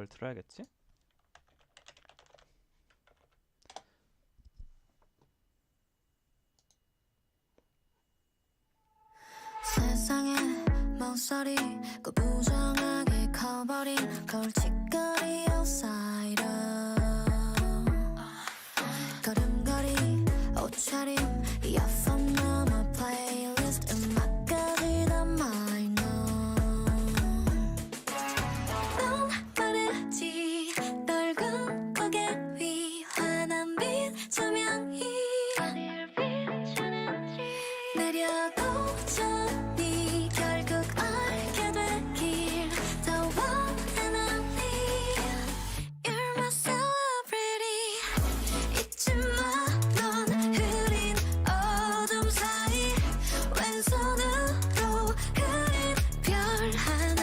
이걸 들어야겠지? 세상에 모서리 그 부정하게 커버린 걸칫거리 outsider 걸음걸이 옷차림 이어폰 넘어 플레이리스트 음악까지 다 마이너 넌 말했지 넓은 고개 위 환한 빛 조명이 내려도 전이 결국 알게 되길 더 원하는 You're my celebrity 잊지 마 넌 흐린 어둠 사이 왼손으로 그린 별 하나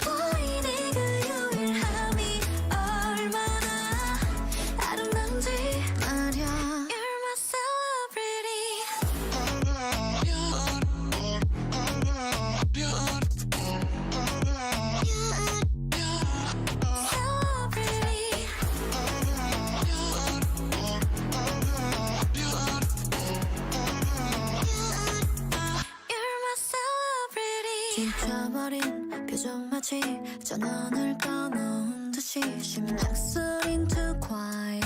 보이니 그 유일함이 얼마나 아름다운지 말야 You're my celebrity celebrity You're my celebrity 지쳐버린 표정 마치 전원을 꺼놓은 듯이 심장 소린 too quiet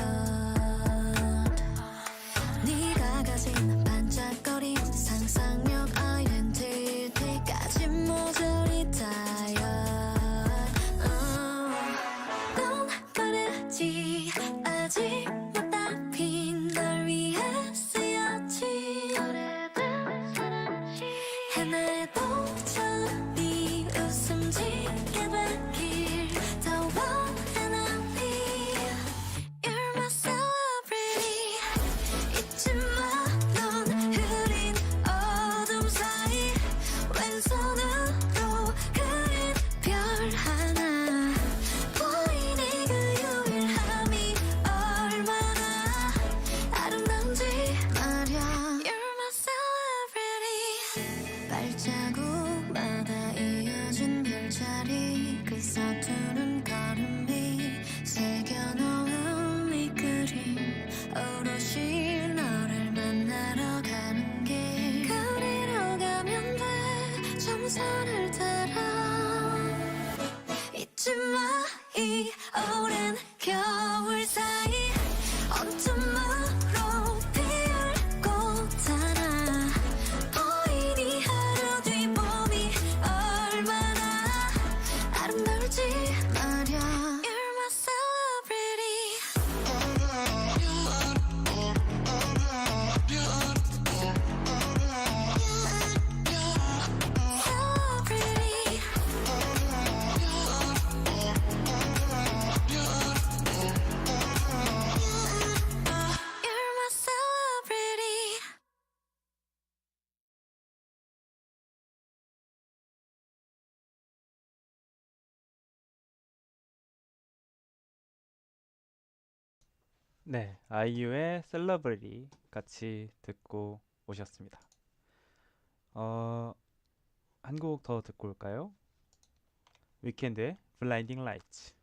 네가 가진 반짝거린 상상력 아이덴티티까지 모조리 tired 넌 말했지 아직 못 답힌 널 위해 쓰였지 해내도 전이 웃음 짓게 되길 더 원하는 You're my celebrity 잊지 마 넌 흐린 어둠 사이 왼손으로 그린 별 하나 보이니 그 유일함이 얼마나 아름다운지 말야 You're my celebrity 발자국마다 이어진 별자리 그 서투른 걸음이 새겨놓은 이 그림 오롯이 너를 만나러 가는 길 그리로 가면 돼 정선을 따라 잊지 마 이 오랜 겨울 사이 온tum으로 피울 꽃 하나 보이니 하루 뒤 봄이 얼마나 아름다울지 말야 You're my celebrity celebrity You're my celebrity 네, 아이유의 셀러브리티 같이 듣고 오셨습니다. 한 곡 더 듣고 올까요? 위켄드의 블라인딩 라이츠.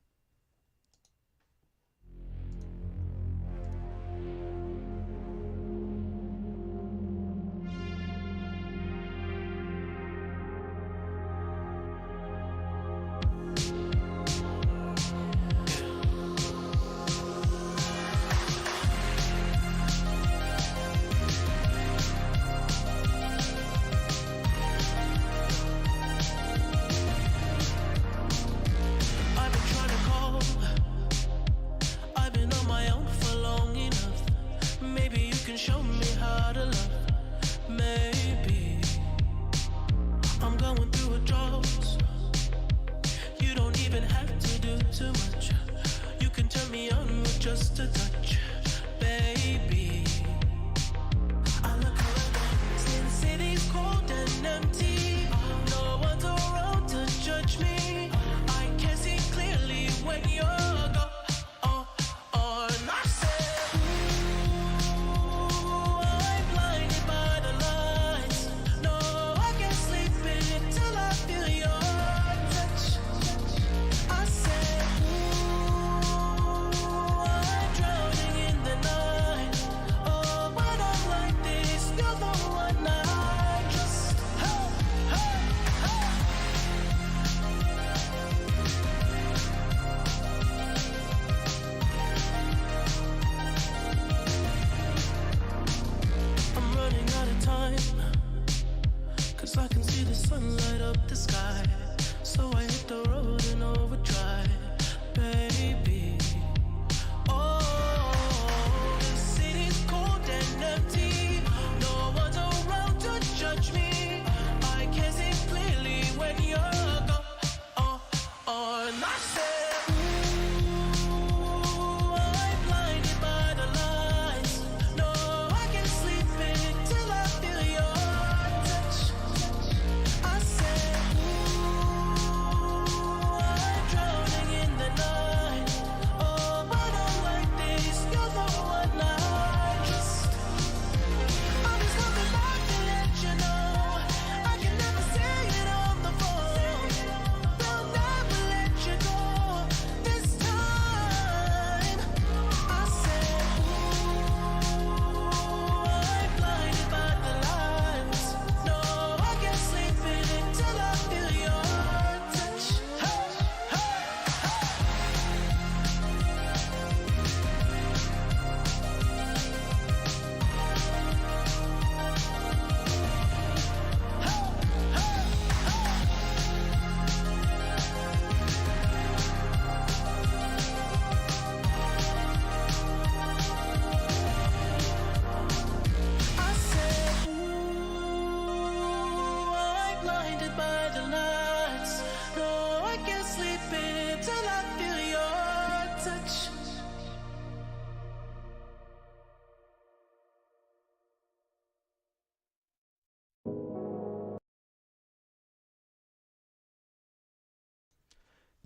I've been trying to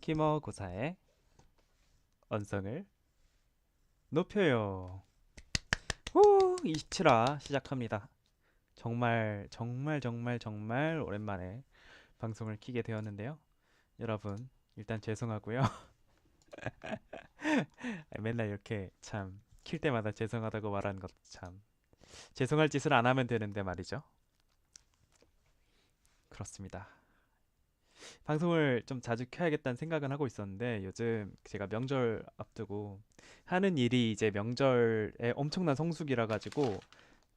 키머고사의 언성을 높여요. 후, 27화 시작합니다. 정말 정말 정말 정말 오랜만에 방송을 키게 되었는데요. 여러분 일단 죄송하고요. 맨날 이렇게 참 킬 때마다 죄송하다고 말하는 것도 참 죄송할 짓을 안 하면 되는데 말이죠. 그렇습니다. 방송을 좀 자주 켜야겠다는 생각은 하고 있었는데 요즘 제가 명절 앞두고 하는 일이 이제 명절에 엄청난 성수기라 가지고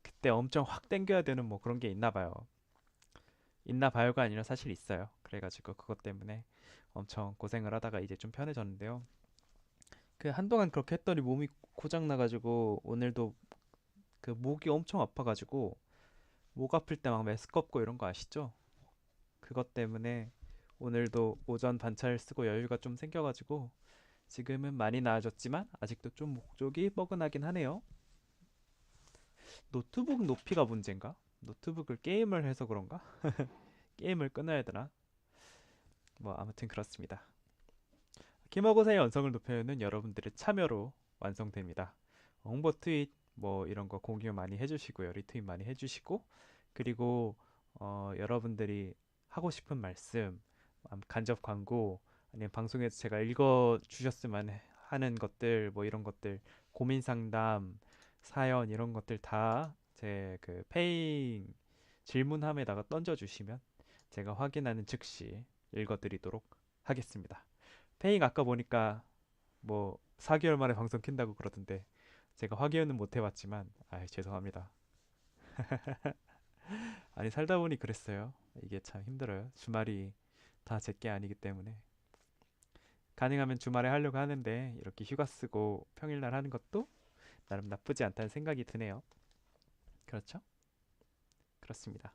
그때 엄청 확 땡겨야 되는 뭐 그런 게 있나 봐요. 있나 봐요가 아니라 사실 있어요. 그래가지고 그것 때문에 엄청 고생을 하다가 이제 좀 편해졌는데요. 그 한동안 그렇게 했더니 몸이 고장 나가지고 오늘도 그 목이 엄청 아파가지고 목 아플 때 막 메스껍고 이런 거 아시죠? 그것 때문에 오늘도 오전 반차를 쓰고 여유가 좀 생겨가지고 지금은 많이 나아졌지만 아직도 좀 목 쪽이 뻐근하긴 하네요. 노트북 높이가 문제인가? 노트북을 게임을 해서 그런가? 게임을 끊어야 되나? 뭐 아무튼 그렇습니다. 키머고사의 언성을 높여는 여러분들의 참여로 완성됩니다. 홍보 트윗 뭐 이런 거 공유 많이 해주시고요. 리트윗 많이 해주시고 그리고 여러분들이 하고 싶은 말씀, 간접 광고 아니면 방송에서 제가 읽어 주셨으면 하는 것들 뭐 이런 것들 고민 상담, 사연 이런 것들 다 제 그 페잉 질문함에다가 던져 주시면 제가 확인하는 즉시 읽어 드리도록 하겠습니다. 페잉 아까 보니까 뭐 4개월 만에 방송 킨다고 그러던데 제가 확인은 못 해봤지만 아 죄송합니다. 아니 살다 보니 그랬어요. 이게 참 힘들어요. 주말이 다 제게 아니기 때문에 가능하면 주말에 하려고 하는데 이렇게 휴가 쓰고 평일날 하는 것도 나름 나쁘지 않다는 생각이 드네요. 그렇죠? 그렇습니다.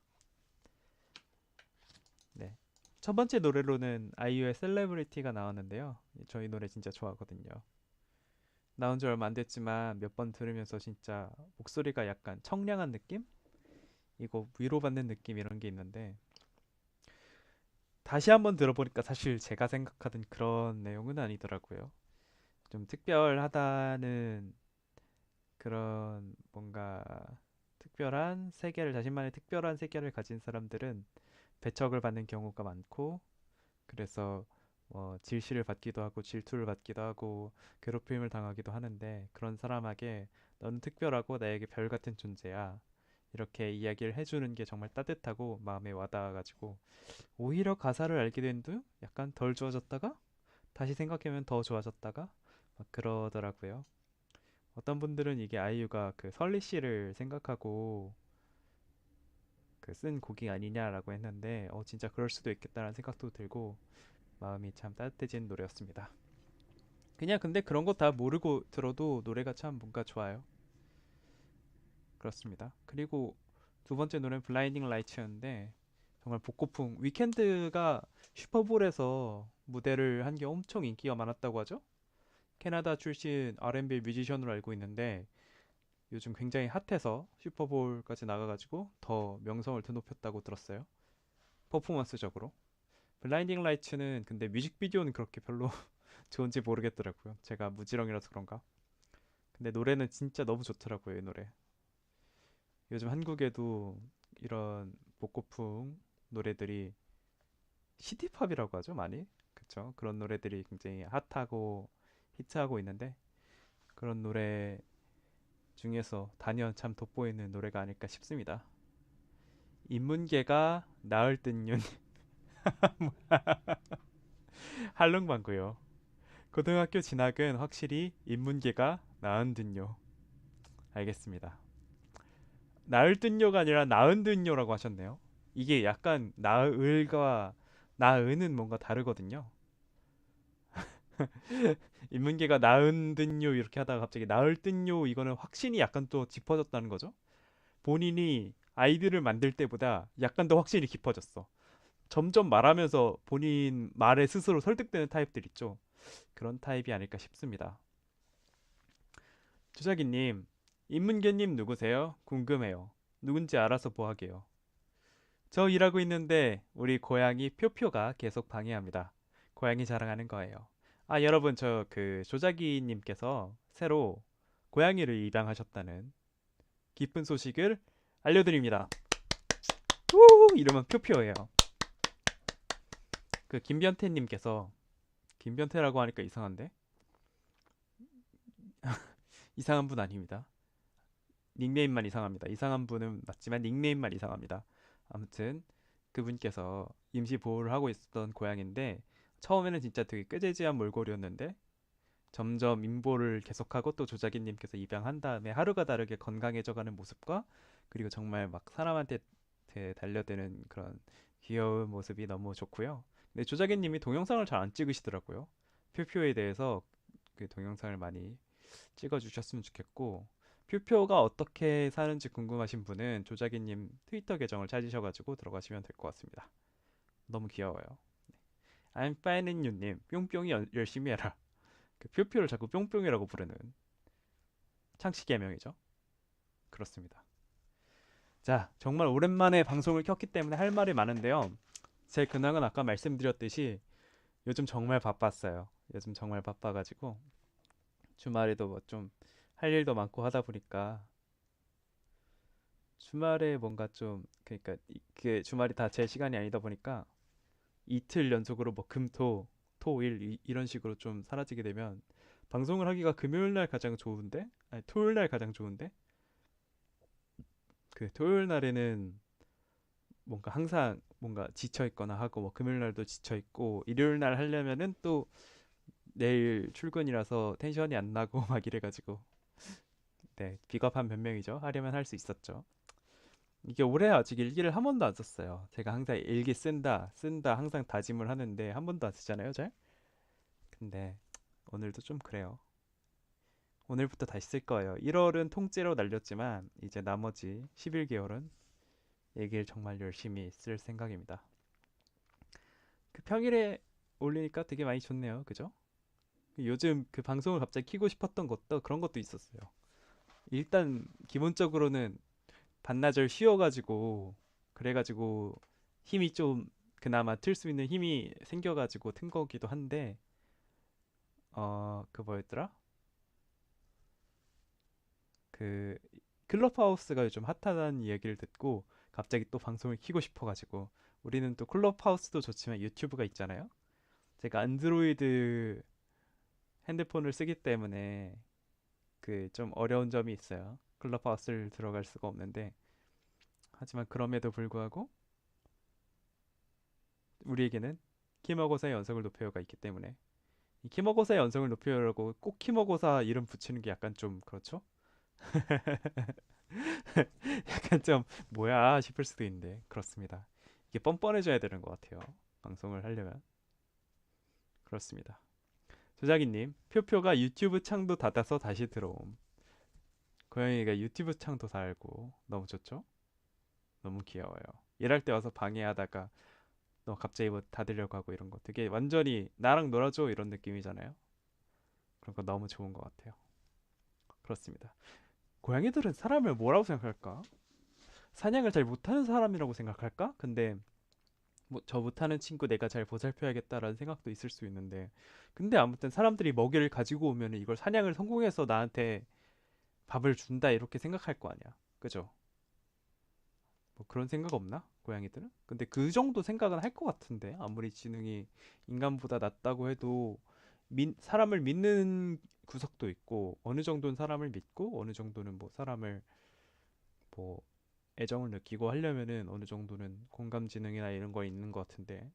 네. 첫 번째 노래로는 아이유의 셀레브리티가 나왔는데요. 저희 노래 진짜 좋아하거든요. 나온 지 얼마 안 됐지만 몇 번 들으면서 진짜 목소리가 약간 청량한 느낌? 이거 위로받는 느낌 이런 게 있는데 다시 한번 들어보니까 사실 제가 생각하던 그런 내용은 아니더라고요. 좀 특별하다는 그런 뭔가 특별한 세계를 자신만의 특별한 세계를 가진 사람들은 배척을 받는 경우가 많고 그래서 질시를 받기도 하고 질투를 받기도 하고 괴롭힘을 당하기도 하는데 그런 사람에게 너는 특별하고 나에게 별 같은 존재야. 이렇게 이야기를 해주는 게 정말 따뜻하고 마음에 와닿아가지고 오히려 가사를 알게 된 뒤 약간 덜 좋아졌다가 다시 생각하면 더 좋아졌다가 막 그러더라고요. 어떤 분들은 이게 아이유가 그 설리 씨를 생각하고 그 쓴 곡이 아니냐라고 했는데 진짜 그럴 수도 있겠다라는 생각도 들고 마음이 참 따뜻해진 노래였습니다. 그냥 근데 그런 거 다 모르고 들어도 노래가 참 뭔가 좋아요. 그렇습니다. 그리고 두 번째 노래는 블라인딩 라이츠였는데 정말 복고풍 위켄드가 슈퍼볼에서 무대를 한 게 엄청 인기가 많았다고 하죠. 캐나다 출신 R&B 뮤지션으로 알고 있는데 요즘 굉장히 핫해서 슈퍼볼까지 나가가지고 더 명성을 드높였다고 들었어요. 퍼포먼스적으로. 블라인딩 라이츠는 근데 뮤직비디오는 그렇게 별로 좋은지 모르겠더라고요. 제가 무지렁이라서 그런가. 근데 노래는 진짜 너무 좋더라고요, 이 노래. 요즘 한국에도 이런 복고풍 노래들이 시티팝이라고 하죠, 많이. 그쵸? 그런 노래들이 굉장히 핫하고 히트하고 있는데 그런 노래 중에서 단연 참 돋보이는 노래가 아닐까 싶습니다. 인문계가 나을 듯윤 할롱방구요. 고등학교 진학은 확실히 인문계가 나은 듯요. 알겠습니다. 나을 듯요가 아니라 나은 듯요라고 하셨네요. 이게 약간 나을과 나은은 뭔가 다르거든요. 인문계가 나은 듯요 이렇게 하다가 갑자기 나을 듯요 이거는 확신이 약간 또 짚어졌다는 거죠. 본인이 아이디를 만들 때보다 약간 더 확신이 깊어졌어. 점점 말하면서 본인 말에 스스로 설득되는 타입들 있죠. 그런 타입이 아닐까 싶습니다. 주사기님, 인문계님 누구세요? 궁금해요. 누군지 알아서 뭐 하게요. 저 일하고 있는데 우리 고양이 표표가 계속 방해합니다. 고양이 자랑하는 거예요. 아, 여러분, 저 그 조자기님께서 새로 고양이를 입양하셨다는 기쁜 소식을 알려드립니다. 우! 이름은 표표예요. 그 김변태님께서, 김변태라고 하니까 이상한데? 이상한 분 아닙니다. 닉네임만 이상합니다. 이상한 분은 맞지만 닉네임만 이상합니다. 아무튼 그분께서 임시 보호를 하고 있었던 고양인데 처음에는 진짜 되게 꾀재재한 몰골이었는데 점점 임보를 계속하고 또 조자기님께서 입양한 다음에 하루가 다르게 건강해져가는 모습과 그리고 정말 막 사람한테 달려드는 그런 귀여운 모습이 너무 좋고요. 근데 조자기님이 동영상을 잘 안 찍으시더라고요. 표표에 대해서 그 동영상을 많이 찍어주셨으면 좋겠고 표표가 어떻게 사는지 궁금하신 분은 조자기님 트위터 계정을 찾으셔가지고 들어가시면 될 것 같습니다. 너무 귀여워요. I'm fine and you님 뿅뿅이 열심히 해라. 그 표표를 자꾸 뿅뿅이라고 부르는 창씨 개명이죠. 그렇습니다. 자, 정말 오랜만에 방송을 켰기 때문에 할 말이 많은데요. 제 근황은 아까 말씀드렸듯이 요즘 정말 바빴어요. 요즘 정말 바빠가지고 주말에도 뭐 좀 할 일도 많고 하다 보니까 주말에 뭔가 좀 그러니까 그 주말이 다 제 시간이 아니다 보니까 이틀 연속으로 뭐 금토 토일 이런 식으로 좀 사라지게 되면 방송을 하기가 금요일 날 가장 좋은데 아니 토요일 날 가장 좋은데 그 토요일 날에는 뭔가 항상 뭔가 지쳐 있거나 하고 뭐 금요일 날도 지쳐 있고 일요일 날 하려면은 또 내일 출근이라서 텐션이 안 나고 막 이래가지고 네 비겁한 변명이죠. 하려면 할 수 있었죠. 이게 올해 아직 일기를 한 번도 안 썼어요. 제가 항상 일기 쓴다 항상 다짐을 하는데 한 번도 안 쓰잖아요, 잘. 근데 오늘도 좀 그래요. 오늘부터 다시 쓸 거예요. 1월은 통째로 날렸지만 이제 나머지 11개월은 일기를 정말 열심히 쓸 생각입니다. 그 평일에 올리니까 되게 많이 좋네요. 그죠? 요즘 그 방송을 갑자기 키고 싶었던 것도 그런 것도 있었어요. 일단 기본적으로는 반나절 쉬어가지고 그래가지고 힘이 좀 그나마 틀 수 있는 힘이 생겨가지고 튼 거기도 한데 그 뭐였더라? 그 클럽하우스가 요즘 핫하다는 이야기를 듣고 갑자기 또 방송을 키고 싶어가지고 우리는 또 클럽하우스도 좋지만 유튜브가 있잖아요. 제가 안드로이드 핸드폰을 쓰기 때문에 그 좀 어려운 점이 있어요. 클럽하우스를 들어갈 수가 없는데 하지만 그럼에도 불구하고 우리에게는 키머고사의 연속을 높여요가 있기 때문에 이 키머고사의 연속을 높여요라고 꼭 키머고사 이름 붙이는 게 약간 좀 그렇죠? 약간 좀 뭐야 싶을 수도 있는데 그렇습니다. 이게 뻔뻔해져야 되는 것 같아요. 방송을 하려면 그렇습니다. 조자기님 표표가 유튜브 창도 닫아서 다시 들어옴. 고양이가 유튜브 창도 달고 너무 좋죠? 너무 귀여워요. 일할 때 와서 방해하다가 너 갑자기 뭐 닫으려고 하고 이런 거 되게 완전히 나랑 놀아줘 이런 느낌이잖아요. 그런 거 너무 좋은 것 같아요. 그렇습니다. 고양이들은 사람을 뭐라고 생각할까? 사냥을 잘 못하는 사람이라고 생각할까? 근데 뭐 저 못하는 친구 내가 잘 보살펴야겠다라는 생각도 있을 수 있는데 근데 아무튼 사람들이 먹이를 가지고 오면 이걸 사냥을 성공해서 나한테 밥을 준다 이렇게 생각할 거 아니야. 그죠? 뭐 그런 생각 없나? 고양이들은? 근데 그 정도 생각은 할 것 같은데 아무리 지능이 인간보다 낮다고 해도 사람을 믿는 구석도 있고 어느 정도는 사람을 믿고 어느 정도는 뭐 사람을 뭐 애정을 느끼고 하려면은 어느 정도는 공감 지능이나 이런 거 있는 것 같은데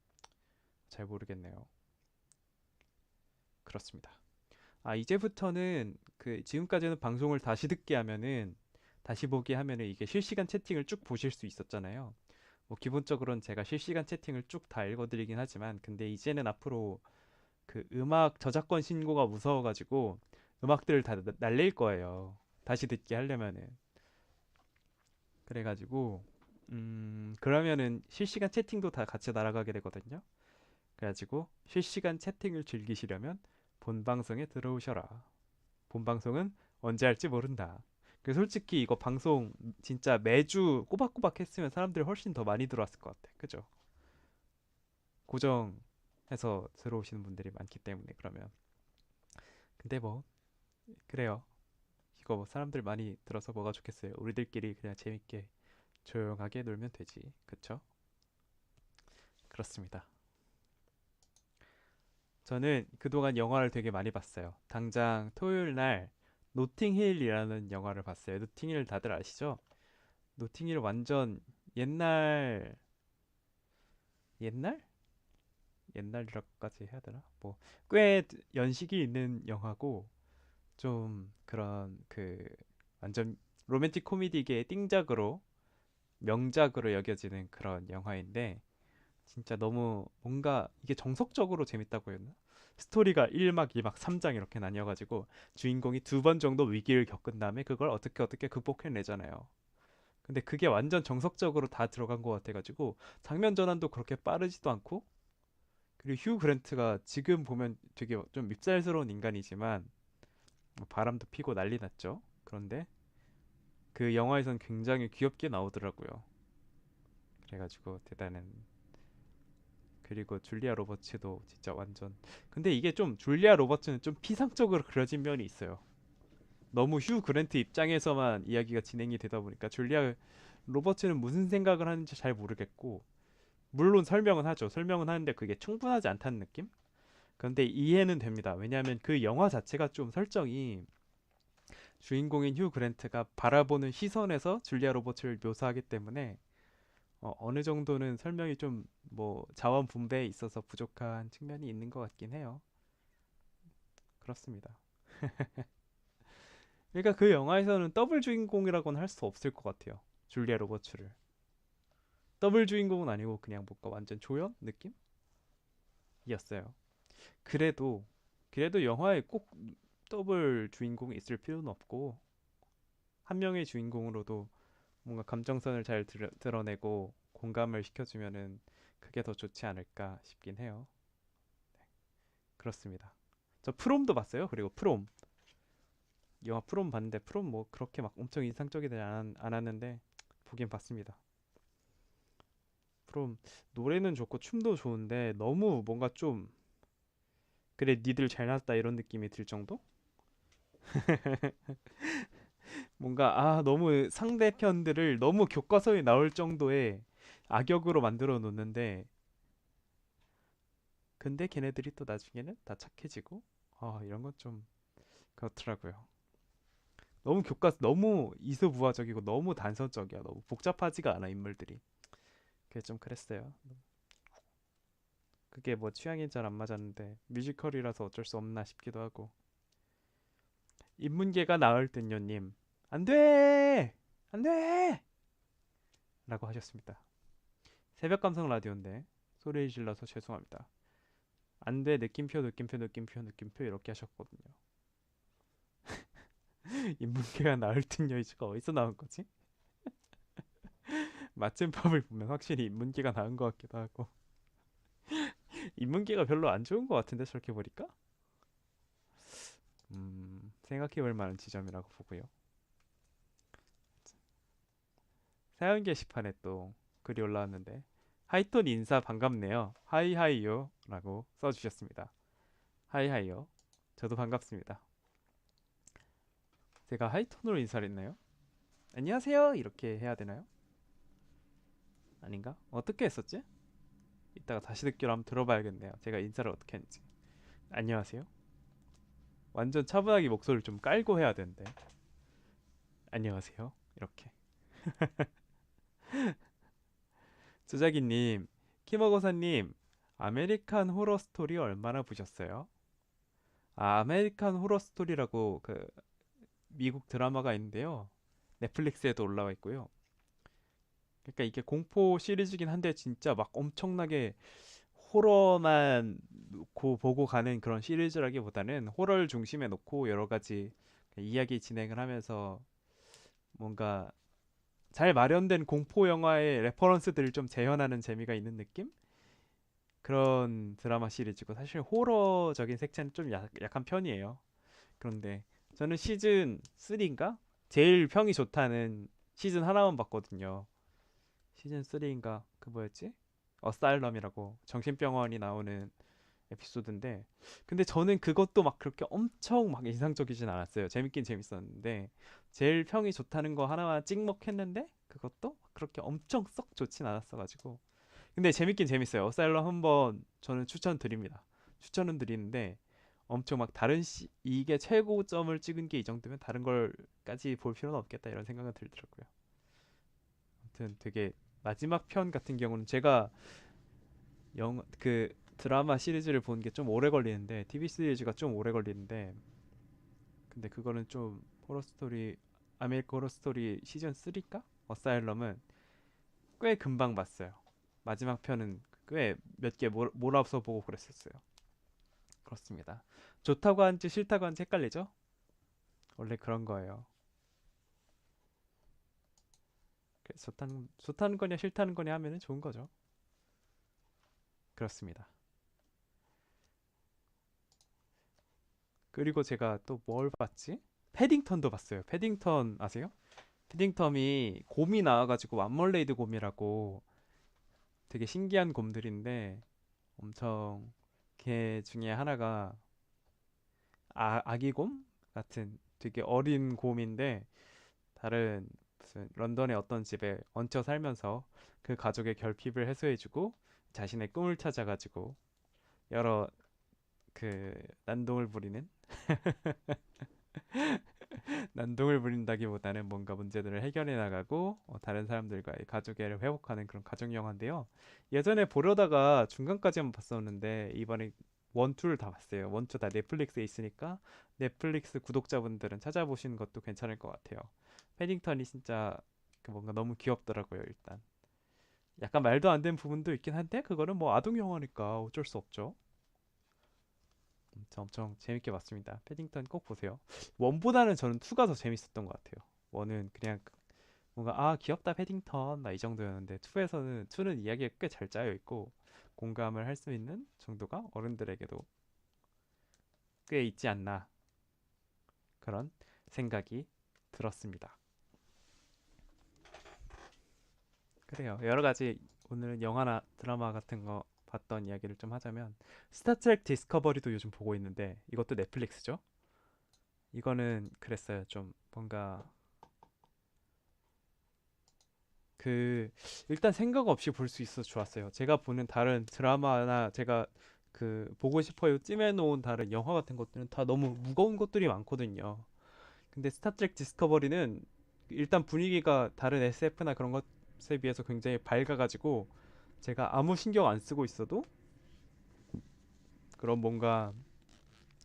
잘 모르겠네요. 그렇습니다. 아 이제부터는 그 지금까지는 방송을 다시 듣게 하면은 다시 보기 하면은 이게 실시간 채팅을 쭉 보실 수 있었잖아요. 뭐 기본적으로는 제가 실시간 채팅을 쭉 다 읽어드리긴 하지만 근데 이제는 앞으로 그 음악 저작권 신고가 무서워가지고 음악들을 다 날릴 거예요. 다시 듣기 하려면은 그래가지고 그러면은 실시간 채팅도 다 같이 날아가게 되거든요. 그래가지고 실시간 채팅을 즐기시려면 본 방송에 들어오셔라. 본 방송은 언제 할지 모른다. 그 솔직히 이거 방송 진짜 매주 꼬박꼬박 했으면 사람들이 훨씬 더 많이 들어왔을 것 같아. 그죠? 고정 해서 들어오시는 분들이 많기 때문에 그러면 근데 뭐 그래요. 이거 뭐 사람들 많이 들어서 뭐가 좋겠어요. 우리들끼리 그냥 재밌게 조용하게 놀면 되지. 그쵸? 그렇습니다. 저는 그동안 영화를 되게 많이 봤어요. 당장 토요일 날 노팅힐이라는 영화를 봤어요. 노팅힐 다들 아시죠? 노팅힐 완전 옛날 옛날? 옛날이라고까지 해야 되나? 뭐 꽤 연식이 있는 영화고 좀 그런 그 완전 로맨틱 코미디계의 띵작으로 명작으로 여겨지는 그런 영화인데 진짜 너무 뭔가 이게 정석적으로 재밌다고 했나? 스토리가 1막, 2막, 3장 이렇게 나뉘어가지고 주인공이 두 번 정도 위기를 겪은 다음에 그걸 어떻게 극복해내잖아요. 근데 그게 완전 정석적으로 다 들어간 것 같아가지고 장면 전환도 그렇게 빠르지도 않고 그리고 휴 그랜트가 지금 보면 되게 좀 밉살스러운 인간이지만 뭐 바람도 피고 난리 났죠. 그런데 그 영화에선 굉장히 귀엽게 나오더라고요. 그래가지고 대단한 그리고 줄리아 로버츠도 진짜 완전 근데 이게 좀 줄리아 로버츠는 좀 피상적으로 그려진 면이 있어요. 너무 휴 그랜트 입장에서만 이야기가 진행이 되다 보니까 줄리아 로버츠는 무슨 생각을 하는지 잘 모르겠고 물론 설명은 하죠. 설명은 하는데 그게 충분하지 않다는 느낌? 그런데 이해는 됩니다. 왜냐하면 그 영화 자체가 좀 설정이 주인공인 휴 그랜트가 바라보는 시선에서 줄리아 로버츠를 묘사하기 때문에 어느 정도는 설명이 좀 뭐 자원 분배에 있어서 부족한 측면이 있는 것 같긴 해요. 그렇습니다. 그러니까 그 영화에서는 더블 주인공이라고는 할 수 없을 것 같아요. 줄리아 로버츠를. 더블 주인공은 아니고 그냥 뭔가 완전 조연 느낌이었어요. 그래도 영화에 꼭 더블 주인공이 있을 필요는 없고 한 명의 주인공으로도 뭔가 감정선을 잘 드러내고 공감을 시켜주면은 그게 더 좋지 않을까 싶긴 해요. 그렇습니다. 저 프롬도 봤어요. 그리고 프롬 영화 프롬 봤는데 프롬 뭐 그렇게 막 엄청 인상적이지 않았는데 보긴 봤습니다. 프롬 노래는 좋고 춤도 좋은데 너무 뭔가 좀 그래 니들 잘 나왔다 이런 느낌이 들 정도? 뭔가 너무 상대편들을 너무 교과서에 나올 정도의 악역으로 만들어 놓는데 근데 걔네들이 또 나중에는 다 착해지고 이런 건 좀 그렇더라고요. 너무 교과서 너무 이수부화적이고 너무 단선적이야. 너무 복잡하지가 않아 인물들이. 그게 좀 그랬어요. 그게 뭐 취향이 잘 안 맞았는데 뮤지컬이라서 어쩔 수 없나 싶기도 하고 인문계가 나을 듯요님 안돼 안돼 라고 하셨습니다. 새벽 감성 라디오인데 소리 질러서 죄송합니다. 안돼 느낌표 이렇게 하셨거든요. 인문계가 나을 듯요이즈가 어디서 나온 거지? 맞춤법을 보면 확실히 인문계가 나은 것 같기도 하고 인문계가 별로 안 좋은 것 같은데 저렇게 보니까 생각해볼 만한 지점이라고 보고요. 사연 게시판에 또 글이 올라왔는데 하이톤 인사 반갑네요. 하이하이요 라고 써주셨습니다. 하이하이요. 저도 반갑습니다. 제가 하이톤으로 인사를 했나요? 안녕하세요 이렇게 해야 되나요? 아닌가? 어떻게 했었지? 이따가 다시 듣기로 한번 들어봐야겠네요. 제가 인사를 어떻게 했는지. 안녕하세요. 완전 차분하게 목소리를 좀 깔고 해야 되는데. 안녕하세요. 이렇게. 조자기님, 키머거사님, 아메리칸 호러 스토리 얼마나 보셨어요? 아메리칸 호러 스토리라고 그 미국 드라마가 있는데요. 넷플릭스에도 올라와 있고요. 그러니까 이게 공포 시리즈긴 한데 진짜 막 엄청나게 호러만 놓고 보고 가는 그런 시리즈라기보다는 호러를 중심에 놓고 여러 가지 이야기 진행을 하면서 뭔가 잘 마련된 공포 영화의 레퍼런스들을 좀 재현하는 재미가 있는 느낌? 그런 드라마 시리즈고 사실 호러적인 색채는 좀 약한 편이에요. 그런데 저는 시즌 3인가? 제일 평이 좋다는 시즌 하나만 봤거든요. 시즌 3인가? 그 뭐였지? 어사일럼이라고 정신병원이 나오는 에피소드인데, 근데 저는 그것도 막 그렇게 엄청 막 인상적이진 않았어요. 재밌긴 재밌었는데 제일 평이 좋다는 거 하나만 찍먹했는데 그것도 막 그렇게 엄청 썩 좋진 않았어가지고. 근데 재밌긴 재밌어요. 어사일럼 한번 저는 추천드립니다. 추천은 드리는데 엄청 막 이게 최고점을 찍은 게 이 정도면 다른 걸까지 볼 필요는 없겠다 이런 생각은 들더라고요. 아무튼 되게 마지막 편 같은 경우는 제가 그 드라마 시리즈를 본 게 좀 오래 걸리는데, TV 시리즈가 좀 오래 걸리는데, 근데 그거는 좀 호러 스토리, 아메리카 호러 스토리 시즌 3가 어사일럼은 꽤 금방 봤어요. 마지막 편은 꽤 몇 개 몰아서 보고 그랬었어요. 그렇습니다. 좋다고 한지 싫다고 한지 헷갈리죠? 원래 그런 거예요. 그래서 좋다는 거냐 싫다는 거냐 하면은 좋은 거죠. 그렇습니다. 그리고 제가 또 뭘 봤지? 패딩턴도 봤어요. 패딩턴 아세요? 패딩턴이 곰이 나와가지고 맘멀레이드 곰이라고 되게 신기한 곰들인데, 엄청 걔 중에 하나가 아기 곰 같은 되게 어린 곰인데, 다른 무슨 런던의 어떤 집에 얹혀 살면서 그 가족의 결핍을 해소해주고 자신의 꿈을 찾아가지고 여러 그 난동을 부리는, 난동을 부린다기보다는 뭔가 문제들을 해결해 나가고 다른 사람들과의 가족애를 회복하는 그런 가족 영화인데요. 예전에 보려다가 중간까지만 봤었는데 이번에 원, 투를 다 봤어요. 원, 투 다 넷플릭스에 있으니까 넷플릭스 구독자분들은 찾아보시는 것도 괜찮을 것 같아요. 패딩턴이 진짜 그 뭔가 너무 귀엽더라고요. 일단 약간 말도 안 되는 부분도 있긴 한데 그거는 뭐 아동 영화니까 어쩔 수 없죠. 엄청 재밌게 봤습니다. 패딩턴 꼭 보세요. 원보다는 저는 투가 더 재밌었던 것 같아요. 원은 그냥 뭔가 아 귀엽다 패딩턴 막 이 정도였는데 투는 이야기가 꽤 잘 짜여 있고 공감을 할 수 있는 정도가 어른들에게도 꽤 있지 않나 그런 생각이 들었습니다. 그래요. 여러 가지 오늘은 영화나 드라마 같은 거 봤던 이야기를 좀 하자면, 스타트랙 디스커버리도 요즘 보고 있는데 이것도 넷플릭스죠. 이거는 그랬어요. 좀 뭔가 그 일단 생각 없이 볼 수 있어서 좋았어요. 제가 보는 다른 드라마나 제가 그 보고 싶어요 찜해놓은 다른 영화 같은 것들은 다 너무 무거운 것들이 많거든요. 근데 스타트랙 디스커버리는 일단 분위기가 다른 SF나 그런 것에 비해서 굉장히 밝아가지고 제가 아무 신경 안 쓰고 있어도 그런 뭔가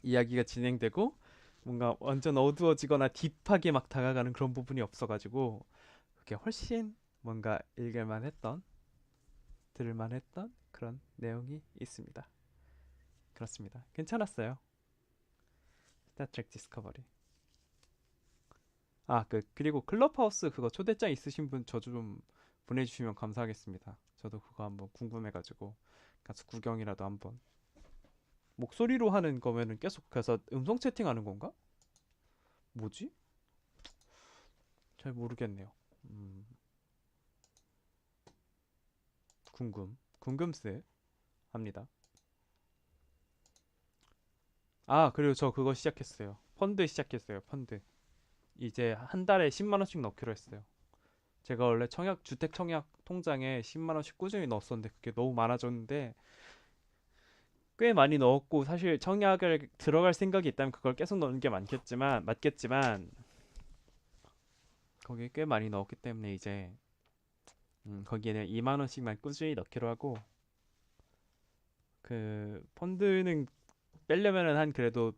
이야기가 진행되고 뭔가 완전 어두워지거나 딥하게 막 다가가는 그런 부분이 없어가지고 그게 훨씬 뭔가 읽을만 했던, 들을만 했던 그런 내용이 있습니다. 그렇습니다. 괜찮았어요. 스타트랙 디스커버리. 아, 그리고 클럽하우스 그거 초대장 있으신 분 저 좀 보내주시면 감사하겠습니다. 저도 그거 한번 궁금해가지고 가서 구경이라도 한번. 목소리로 하는 거면은 계속 가서 음성 채팅하는 건가? 뭐지? 잘 모르겠네요. 음, 궁금스 합니다. 아, 그리고 저 그거 시작했어요. 펀드 시작했어요. 펀드. 이제 한 달에 10만 원씩 넣기로 했어요. 제가 원래 주택 청약 통장에 10만 원씩 꾸준히 넣었었는데 그게 너무 많아졌는데 꽤 많이 넣었고, 사실 청약을 들어갈 생각이 있다면 그걸 계속 넣는 게 맞겠지만 거기에 꽤 많이 넣었기 때문에 이제 거기에는 2만 원씩만 꾸준히 넣기로 하고, 그 펀드는 빼려면은 한 그래도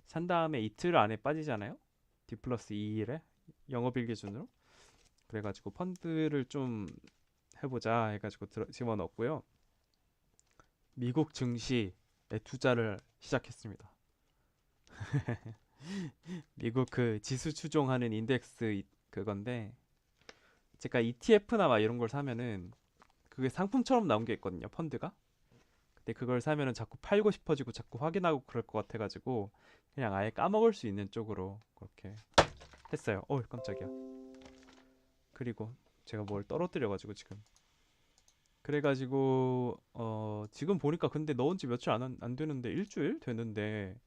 산 다음에 이틀 안에 빠지잖아요. D 플러스 2일에 영업일 기준으로. 그래가지고 펀드를 좀 해보자 해가지고 집어넣었고요. 미국 증시에 투자를 시작했습니다. 미국 그 지수 추종하는 인덱스 그건데, 제가 ETF나 막 이런 걸 사면은 그게 상품처럼 나온 게 있거든요, 펀드가. 근데 그걸 사면은 자꾸 팔고 싶어지고 자꾸 확인하고 그럴 것 같아가지고 그냥 아예 까먹을 수 있는 쪽으로 그렇게 했어요. 어이 깜짝이야. 그리고 제가 뭘 떨어뜨려가지고 지금 그래가지고 지금 보니까 근데 넣은 지 며칠 안 되는데 일주일 됐는데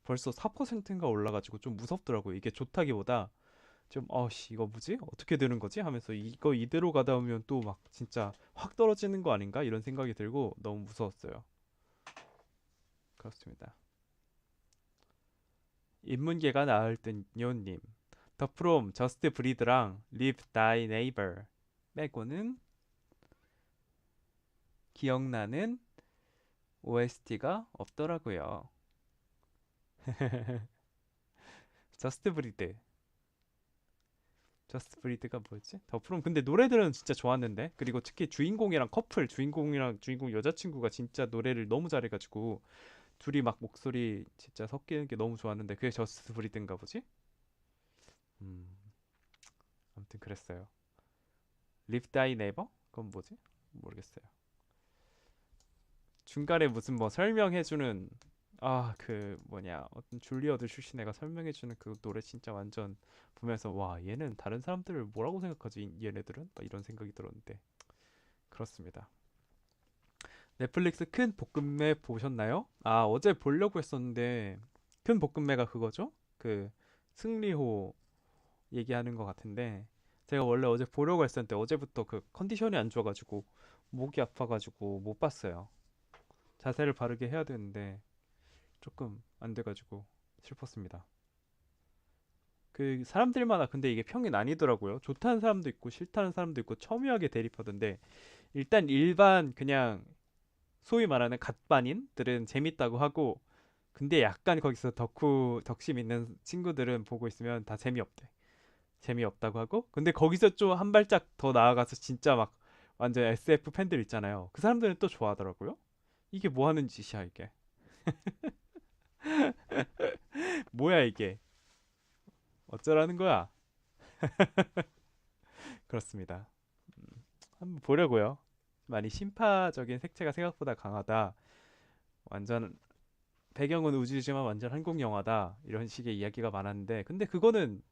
벌써 4%인가 올라가지고 좀 무섭더라고요. 이게 좋다기보다 좀 씨 이거 뭐지? 어떻게 되는 거지? 하면서 이거 이대로 가다 보면 또 막 진짜 확 떨어지는 거 아닌가? 이런 생각이 들고 너무 무서웠어요. 그렇습니다. 인문계가 나을 듯 요님. 더 프롬, 저스트 브리드랑 Live Thy Neighbor 빼고는 기억나는 OST가 없더라고요. 저스트 브리드. 저스트 브리드가 뭐였지? 더 프롬 근데 노래들은 진짜 좋았는데 그리고 특히 주인공이랑 커플 주인공이랑 주인공 여자친구가 진짜 노래를 너무 잘해가지고 둘이 막 목소리 진짜 섞이는 게 너무 좋았는데 그게 저스트 브리드인가 보지? 음 아무튼 그랬어요. Live Die Never? 그건 뭐지? 모르겠어요. 중간에 무슨 뭐 설명해주는 그 뭐냐 어떤 줄리어드 출신 애가 설명해주는 그 노래 진짜 완전 보면서 와 얘는 다른 사람들을 뭐라고 생각하지 얘네들은? 막 이런 생각이 들었는데 그렇습니다. 넷플릭스 큰 볶음매 보셨나요? 어제 보려고 했었는데 큰 볶음매가 그거죠? 그 승리호 얘기하는 것 같은데 제가 원래 어제 보려고 했었는데 어제부터 그 컨디션이 안 좋아가지고 목이 아파가지고 못 봤어요. 자세를 바르게 해야 되는데 조금 안 돼가지고 슬펐습니다. 그 사람들마다 근데 이게 평이 나뉘더라고요. 좋다는 사람도 있고 싫다는 사람도 있고 첨예하게 대립하던데 일단 일반 그냥 소위 말하는 갓반인들은 재밌다고 하고 근데 약간 거기서 덕심 있는 친구들은 보고 있으면 다 재미없대. 재미없다고 하고 근데 거기서 좀 한 발짝 더 나아가서 진짜 막 완전 SF 팬들 있잖아요. 그 사람들은 또 좋아하더라고요. 이게 뭐 하는 짓이야 이게. 뭐야 이게. 어쩌라는 거야. 그렇습니다. 한번 보려고요. 많이 신파적인 색채가 생각보다 강하다. 완전 배경은 우주지만 완전 한국 영화다. 이런 식의 이야기가 많았는데 근데 그거는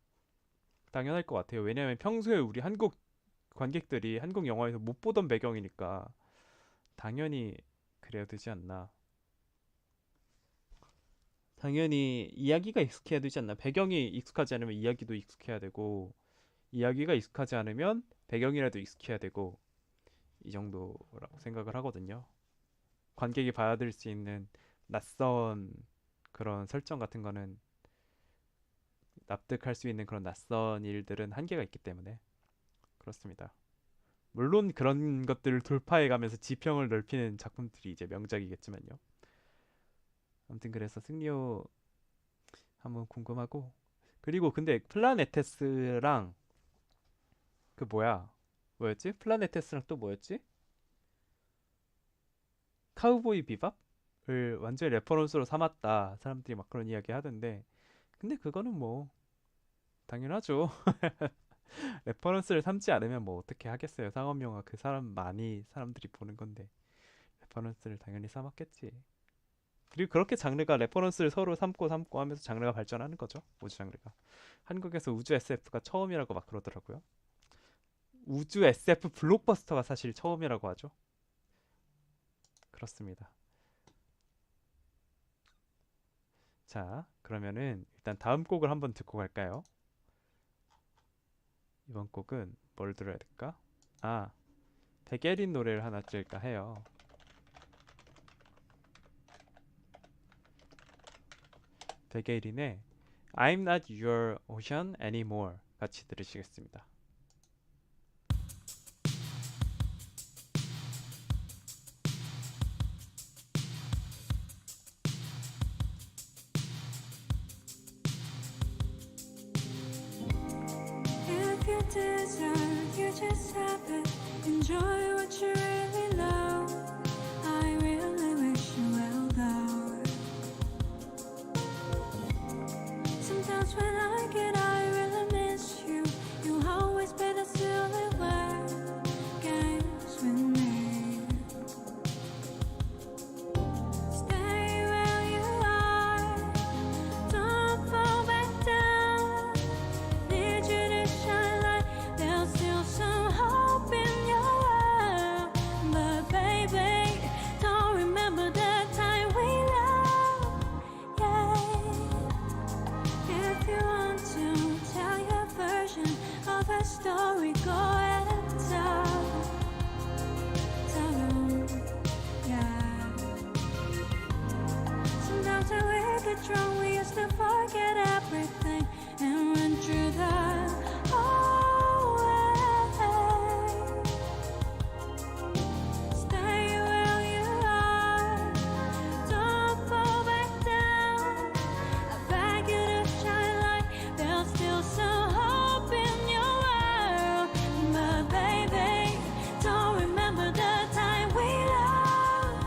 당연할 것 같아요. 왜냐하면 평소에 우리 한국 관객들이 한국 영화에서 못 보던 배경이니까 당연히 그래야 되지 않나. 당연히 이야기가 익숙해야 되지 않나. 배경이 익숙하지 않으면 이야기도 익숙해야 되고 이야기가 익숙하지 않으면 배경이라도 익숙해야 되고 이 정도라고 생각을 하거든요. 관객이 받아들일 수 있는 낯선 그런 설정 같은 거는 납득할 수 있는 그런 낯선 일들은 한계가 있기 때문에 그렇습니다. 물론 그런 것들을 돌파해 가면서 지평을 넓히는 작품들이 이제 명작이겠지만요. 아무튼 그래서 승리호 한번 궁금하고 그리고 근데 플라네테스랑 그 뭐였지? 플라네테스랑 또 뭐였지? 카우보이 비밥을 완전 레퍼런스로 삼았다. 사람들이 막 그런 이야기 하던데 근데 그거는 뭐 당연하죠. 레퍼런스를 삼지 않으면 뭐 어떻게 하겠어요. 상업 영화 그 사람들이 보는 건데 레퍼런스를 당연히 삼았겠지. 그리고 그렇게 장르가 레퍼런스를 서로 삼고 하면서 장르가 발전하는 거죠. 우주 장르가. 한국에서 우주 SF가 처음이라고 막 그러더라고요. 우주 SF 블록버스터가 사실 처음이라고 하죠. 그렇습니다. 자, 그러면은 일단 다음 곡을 한번 듣고 갈까요? 이번 곡은 뭘 들어야 될까? 백예린 노래를 하나 들을까 해요. 백예린의 I'm Not Your Ocean Anymore 같이 들으시겠습니다. If you deserve, you just have it. Enjoy what you really love. I really wish you well, though. Sometimes when I really miss you. You always play the silly games with me. Stay where you are. Don't fall back down. Need you to shine like there's still some hope in your world. of a story, go and tell 'em, yeah. Sometimes when we get drunk, we used to forget everything and run through the hallway. Stay where you are, don't fall back down. I beg you to shine like there's still some hope in your world. But baby, don't remember the time we loved,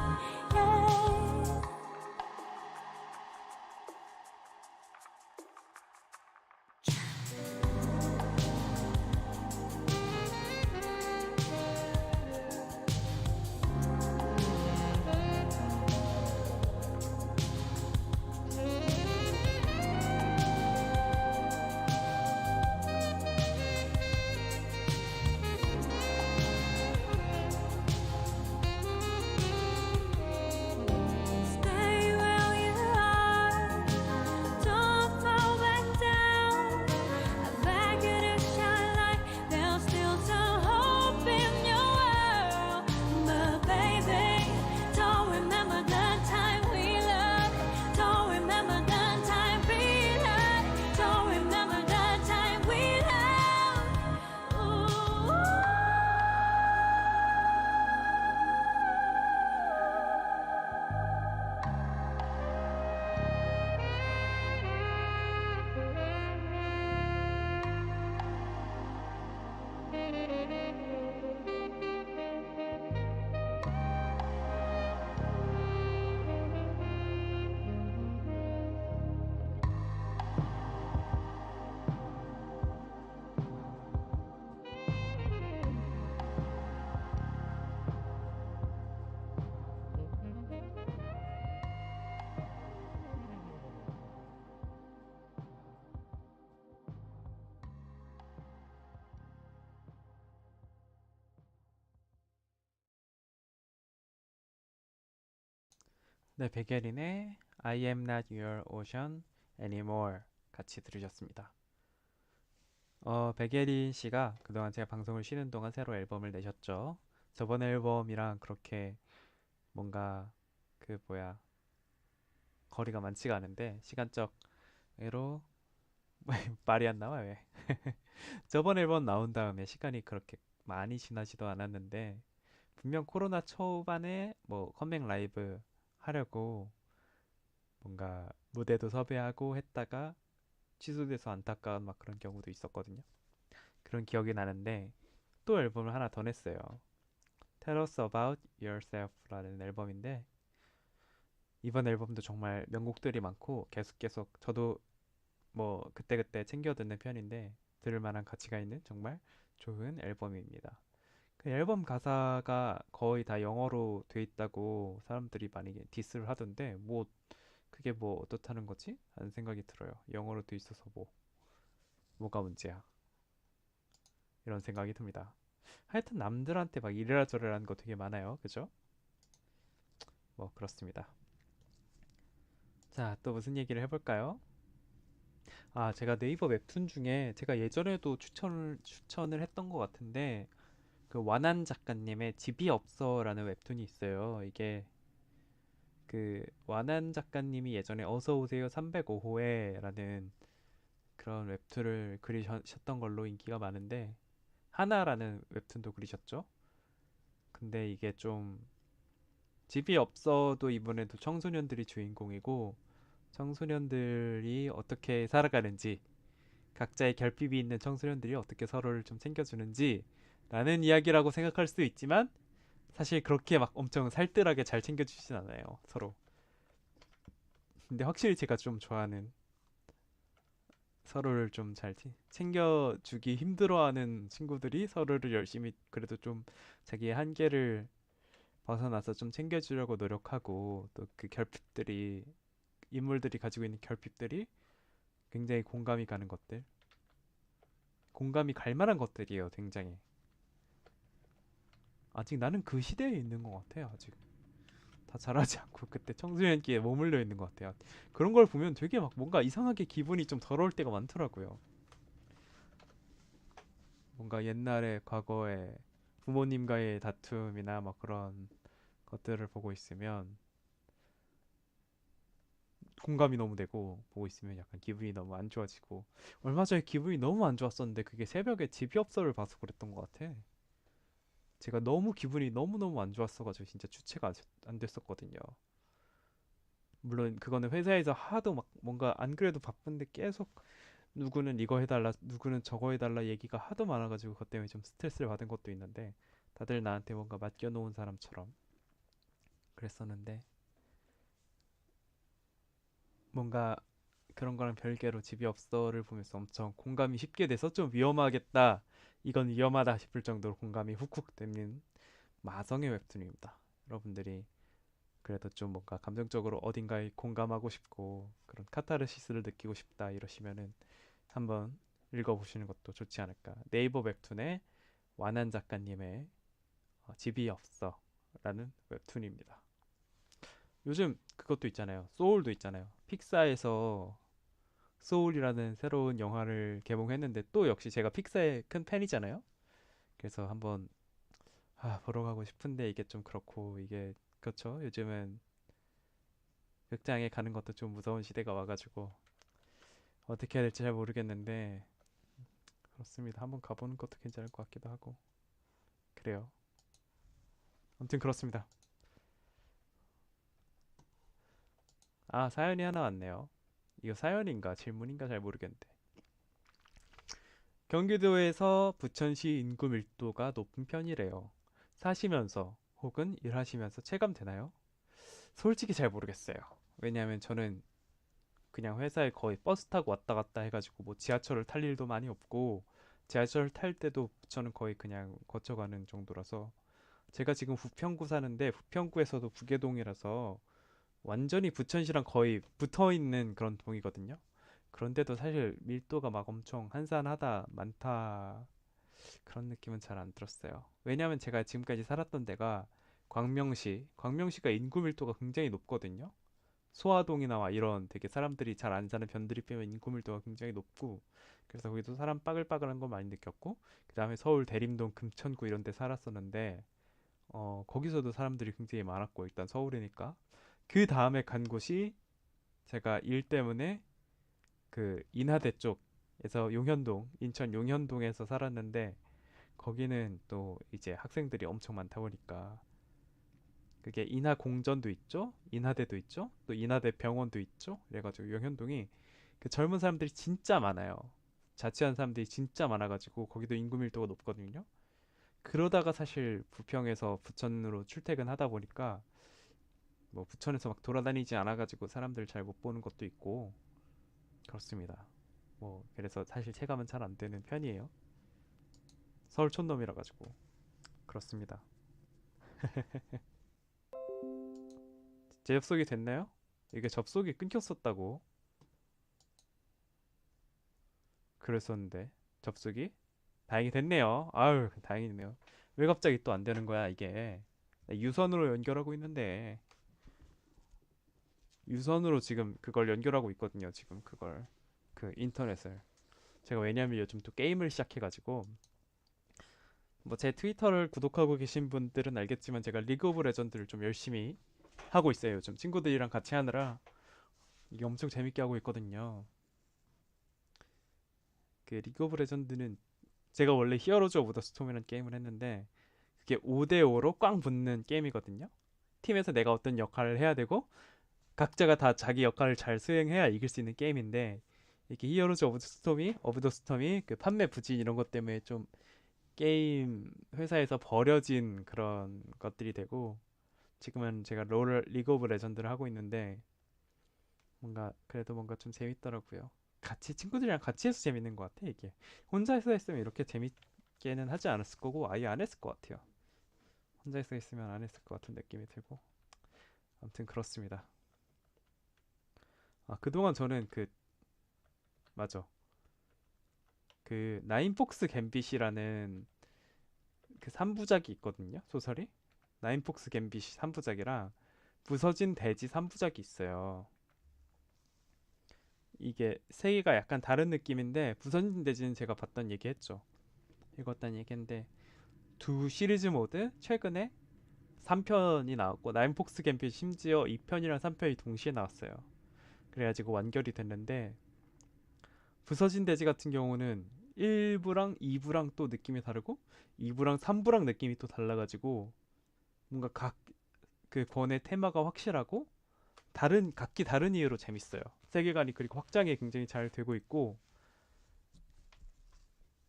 yeah. Stay where you are, don't fall back down. I beg you to shine like there's still some hope in your world. But baby, don't remember the time we loved. Don't remember the time we loved. Don't remember the time we loved. Ooh. 네, 백예린의 I am not your ocean anymore 같이 들으셨습니다. 백예린 씨가 그동안 제가 방송을 쉬는 동안 새로 앨범을 내셨죠. 저번 앨범이랑 그렇게 뭔가 그 뭐야 거리가 많지가 않은데 시간적으로 말이 안 나와 왜? 저번 앨범 나온 다음에 시간이 그렇게 많이 지나지도 않았는데 분명 코로나 초반에 뭐 컴백 라이브 하려고 뭔가 무대도 섭외하고 했다가 취소돼서 안타까운 막 그런 경우도 있었거든요. 그런 기억이 나는데 또 앨범을 하나 더 냈어요. Tell Us About Yourself라는 앨범인데 이번 앨범도 정말 명곡들이 많고 계속 저도 뭐 그때그때 챙겨 듣는 편인데 들을 만한 가치가 있는 정말 좋은 앨범입니다. 그 앨범 가사가 거의 다 영어로 돼 있다고 사람들이 많이 디스를 하던데 뭐 그게 뭐 어떻다는 거지? 하는 생각이 들어요. 영어로 돼 있어서 뭐가 문제야? 이런 생각이 듭니다. 하여튼 남들한테 막 이래라 저래라 하는 거 되게 많아요. 그죠? 뭐 그렇습니다. 자, 또 무슨 얘기를 해볼까요? 아, 제가 네이버 웹툰 중에 제가 예전에도 추천을 했던 것 같은데 그 완한 작가님의 집이 없어라는 웹툰이 있어요. 이게 그 완한 작가님이 예전에 어서 오세요 305호에라는 그런 웹툰을 그리셨던 걸로 인기가 많은데 하나라는 웹툰도 그리셨죠. 근데 이게 좀 집이 없어도 이번에도 청소년들이 주인공이고 청소년들이 어떻게 살아가는지 각자의 결핍이 있는 청소년들이 어떻게 서로를 좀 챙겨주는지 라는 이야기라고 생각할 수도 있지만 사실 그렇게 막 엄청 살뜰하게 잘 챙겨주진 않아요 서로. 근데 확실히 제가 좀 좋아하는 서로를 좀 잘 챙겨주기 힘들어하는 친구들이 서로를 열심히 그래도 좀 자기의 한계를 벗어나서 좀 챙겨주려고 노력하고 또 그 결핍들이 인물들이 가지고 있는 결핍들이 굉장히 공감이 가는 것들 공감이 갈 만한 것들이에요. 굉장히 아직 나는 그 시대에 있는 것 같아요. 아직 다 잘하지 않고 그때 청소년기에 머물러 있는 것 같아요. 그런 걸 보면 되게 막 뭔가 이상하게 기분이 좀 더러울 때가 많더라고요. 뭔가 옛날에 과거에 부모님과의 다툼이나 뭐 그런 것들을 보고 있으면 공감이 너무 되고 보고 있으면 약간 기분이 너무 안 좋아지고 얼마 전에 기분이 너무 안 좋았었는데 그게 새벽에 집이업소를 봐서 그랬던 것 같아. 제가 너무 기분이 너무너무 안 좋았어가지고 진짜 주체가 안 됐었거든요. 물론 그거는 회사에서 하도 막 뭔가 안 그래도 바쁜데 계속 누구는 이거 해달라 누구는 저거 해달라 얘기가 하도 많아가지고 그것 때문에 좀 스트레스를 받은 것도 있는데 다들 나한테 뭔가 맡겨놓은 사람처럼 그랬었는데 뭔가 그런 거랑 별개로 집이 없어를 보면서 엄청 공감이 쉽게 돼서 좀 위험하겠다. 이건 위험하다 싶을 정도로 공감이 훅훅 되는 마성의 웹툰입니다. 여러분들이 그래도 좀 뭔가 감정적으로 어딘가에 공감하고 싶고 그런 카타르시스를 느끼고 싶다 이러시면은 한번 읽어보시는 것도 좋지 않을까. 네이버 웹툰의 완한 작가님의 집이 없어라는 웹툰입니다. 요즘 그것도 있잖아요. 소울도 있잖아요. 픽사에서 소울이라는 새로운 영화를 개봉했는데 또 역시 제가 픽사의 큰 팬이잖아요. 그래서 한번 보러 가고 싶은데 이게 좀 그렇고 이게 그렇죠. 요즘은 극장에 가는 것도 좀 무서운 시대가 와가지고 어떻게 해야 될지 잘 모르겠는데 그렇습니다. 한번 가보는 것도 괜찮을 것 같기도 하고 그래요. 아무튼 그렇습니다. 사연이 하나 왔네요. 이거 사연인가 질문인가 잘 모르겠는데 경기도에서 부천시 인구 밀도가 높은 편이래요. 사시면서 혹은 일하시면서 체감되나요? 솔직히 잘 모르겠어요. 왜냐하면 저는 그냥 회사에 거의 버스 타고 왔다 갔다 해가지고 뭐 지하철을 탈 일도 많이 없고 지하철 탈 때도 저는 거의 그냥 거쳐가는 정도라서 제가 지금 부평구 사는데 부평구에서도 부계동이라서 완전히 부천시랑 거의 붙어 있는 그런 동이거든요. 그런데도 사실 밀도가 막 엄청 한산하다 많다 그런 느낌은 잘 안 들었어요. 왜냐하면 제가 지금까지 살았던 데가 광명시가 인구 밀도가 굉장히 높거든요. 소화동이나 막 이런 되게 사람들이 잘 안 사는 변들이 빼면 인구 밀도가 굉장히 높고 그래서 거기도 사람 빠글빠글한 거 많이 느꼈고 그 다음에 서울 대림동 금천구 이런 데 살았었는데 거기서도 사람들이 굉장히 많았고 일단 서울이니까 그 다음에 간 곳이 제가 일 때문에 그 인하대 쪽에서 용현동 인천 용현동에서 살았는데 거기는 또 이제 학생들이 엄청 많다 보니까 그게 인하공전도 있죠, 인하대도 있죠, 또 인하대 병원도 있죠. 그래가지고 용현동이 그 젊은 사람들이 진짜 많아요. 자취한 사람들이 진짜 많아가지고 거기도 인구 밀도가 높거든요. 그러다가 사실 부평에서 부천으로 출퇴근하다 보니까 뭐 부천에서 막 돌아다니지 않아가지고 사람들 잘 못 보는 것도 있고 그렇습니다. 뭐 그래서 사실 체감은 잘 안 되는 편이에요. 서울 촌놈이라 가지고 그렇습니다. 제 접속이 됐나요? 이게 접속이 끊겼었다고 그랬었는데 접속이 다행히 됐네요. 아유 다행이네요. 왜 갑자기 또 안 되는 거야 이게? 나 유선으로 연결하고 있는데 유선으로 지금 그걸 연결하고 있거든요. 지금 그걸 그 인터넷을 제가 왜냐면 요즘 또 게임을 시작해가지고 뭐 제 트위터를 구독하고 계신 분들은 알겠지만 제가 리그 오브 레전드를 좀 열심히 하고 있어요. 요즘 친구들이랑 같이 하느라 이게 엄청 재밌게 하고 있거든요. 그 리그 오브 레전드는 제가 원래 히어로즈 오브 더 스톰이라는 게임을 했는데 그게 5대5로 꽝 붙는 게임이거든요. 팀에서 내가 어떤 역할을 해야 되고 각자가 다 자기 역할을 잘 수행해야 이길 수 있는 게임인데 이게 히어로즈 오브 더 스톰이 그 판매 부진 이런 것 때문에 좀 게임 회사에서 버려진 그런 것들이 되고 지금은 제가 리그 오브 레전드를 하고 있는데 뭔가 그래도 뭔가 좀 재밌더라고요. 같이 친구들이랑 같이 해서 재밌는 것 같아 이게. 혼자서 했으면 이렇게 재밌게는 하지 않았을 거고 아예 안 했을 것 같아요. 혼자서 했으면 안 했을 것 같은 느낌이 들고 아무튼 그렇습니다. 그동안 저는 맞아, 그 나인폭스 갬빗이라는 그 3부작이 있거든요 소설이. 나인폭스 갬빗이 3부작이랑 부서진 돼지 3부작이 있어요. 이게 세 개가 약간 다른 느낌인데 부서진 돼지는 제가 봤던 얘기 했죠. 읽었다는 얘기인데 두 시리즈 모드 최근에 3편이 나왔고 나인폭스 갬빗 심지어 2편이랑 3편이 동시에 나왔어요. 그래가지고 완결이 됐는데 부서진 대지 같은 경우는 1부랑 2부랑 또 느낌이 다르고 2부랑 3부랑 느낌이 또 달라가지고 뭔가 각 그 권의 테마가 확실하고 다른 각기 다른 이유로 재밌어요. 세계관이 그리고 확장이 굉장히 잘 되고 있고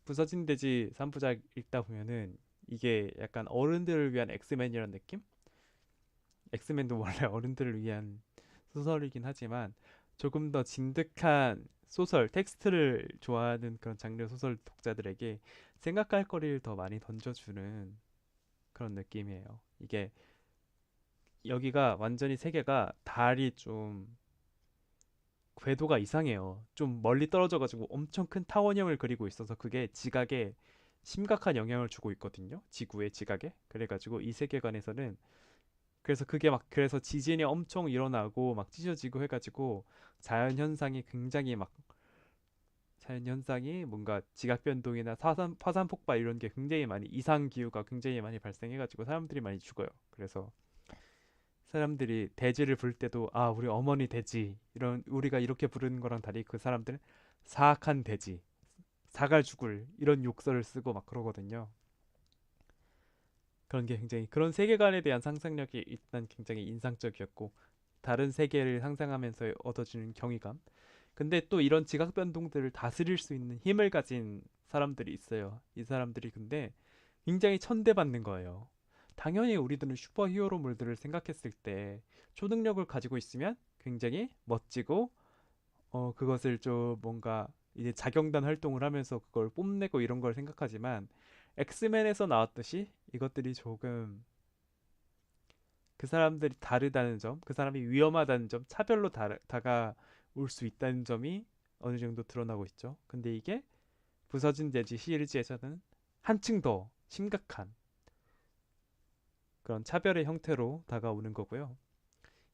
부서진 대지 3부작 읽다 보면은 이게 약간 어른들을 위한 엑스맨이라는 느낌? 엑스맨도 원래 어른들을 위한 소설이긴 하지만 조금 더 진득한 소설, 텍스트를 좋아하는 그런 장르 소설 독자들에게 생각할 거리를 더 많이 던져주는 그런 느낌이에요. 이게 여기가 완전히 세계가 달이 좀 궤도가 이상해요. 좀 멀리 떨어져가지고 엄청 큰 타원형을 그리고 있어서 그게 지각에 심각한 영향을 주고 있거든요. 지구의 지각에. 그래가지고 이 세계관에서는 그래서 그게 막 그래서 지진이 엄청 일어나고 막 찢어지고 해가지고 자연 현상이 굉장히 막 자연 현상이 뭔가 지각 변동이나 화산 폭발 이런 게 굉장히 많이 이상 기후가 굉장히 많이 발생해가지고 사람들이 많이 죽어요. 그래서 사람들이 대지를 부를 때도 아 우리 어머니 대지 이런 우리가 이렇게 부르는 거랑 달리 그 사람들은 사악한 대지 사갈 죽을 이런 욕설을 쓰고 막 그러거든요. 그런 게 굉장히 그런 세계관에 대한 상상력이 일단 굉장히 인상적이었고 다른 세계를 상상하면서 얻어지는 경이감. 근데 또 이런 지각 변동들을 다스릴 수 있는 힘을 가진 사람들이 있어요. 이 사람들이 근데 굉장히 천대받는 거예요. 당연히 우리들은 슈퍼 히어로물들을 생각했을 때 초능력을 가지고 있으면 굉장히 멋지고 그것을 좀 뭔가 이제 자경단 활동을 하면서 그걸 뽐내고 이런 걸 생각하지만 엑스맨에서 나왔듯이 이것들이 조금 그 사람들이 다르다는 점, 그 사람이 위험하다는 점, 차별로 다가올 수 있다는 점이 어느 정도 드러나고 있죠. 근데 이게 부서진 대지 시리즈에서는 한층 더 심각한 그런 차별의 형태로 다가오는 거고요.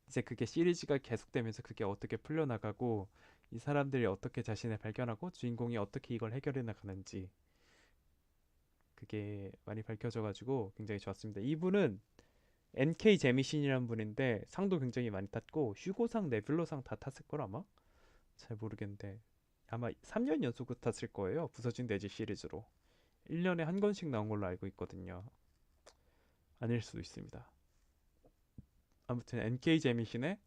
이제 그게 시리즈가 계속되면서 그게 어떻게 풀려나가고 이 사람들이 어떻게 자신을 발견하고 주인공이 어떻게 이걸 해결해 나가는지 그게 많이 밝혀져가지고 굉장히 좋았습니다. 이분은 NK 제미신이라는 분인데 상도 굉장히 많이 탔고 휴고상, 네뷸러상 다 탔을 걸 아마? 잘 모르겠는데 아마 3년 연속으로 탔을 거예요. 부서진 대지 시리즈로 1년에 한 권씩 나온 걸로 알고 있거든요. 아닐 수도 있습니다. 아무튼 NK 제미신의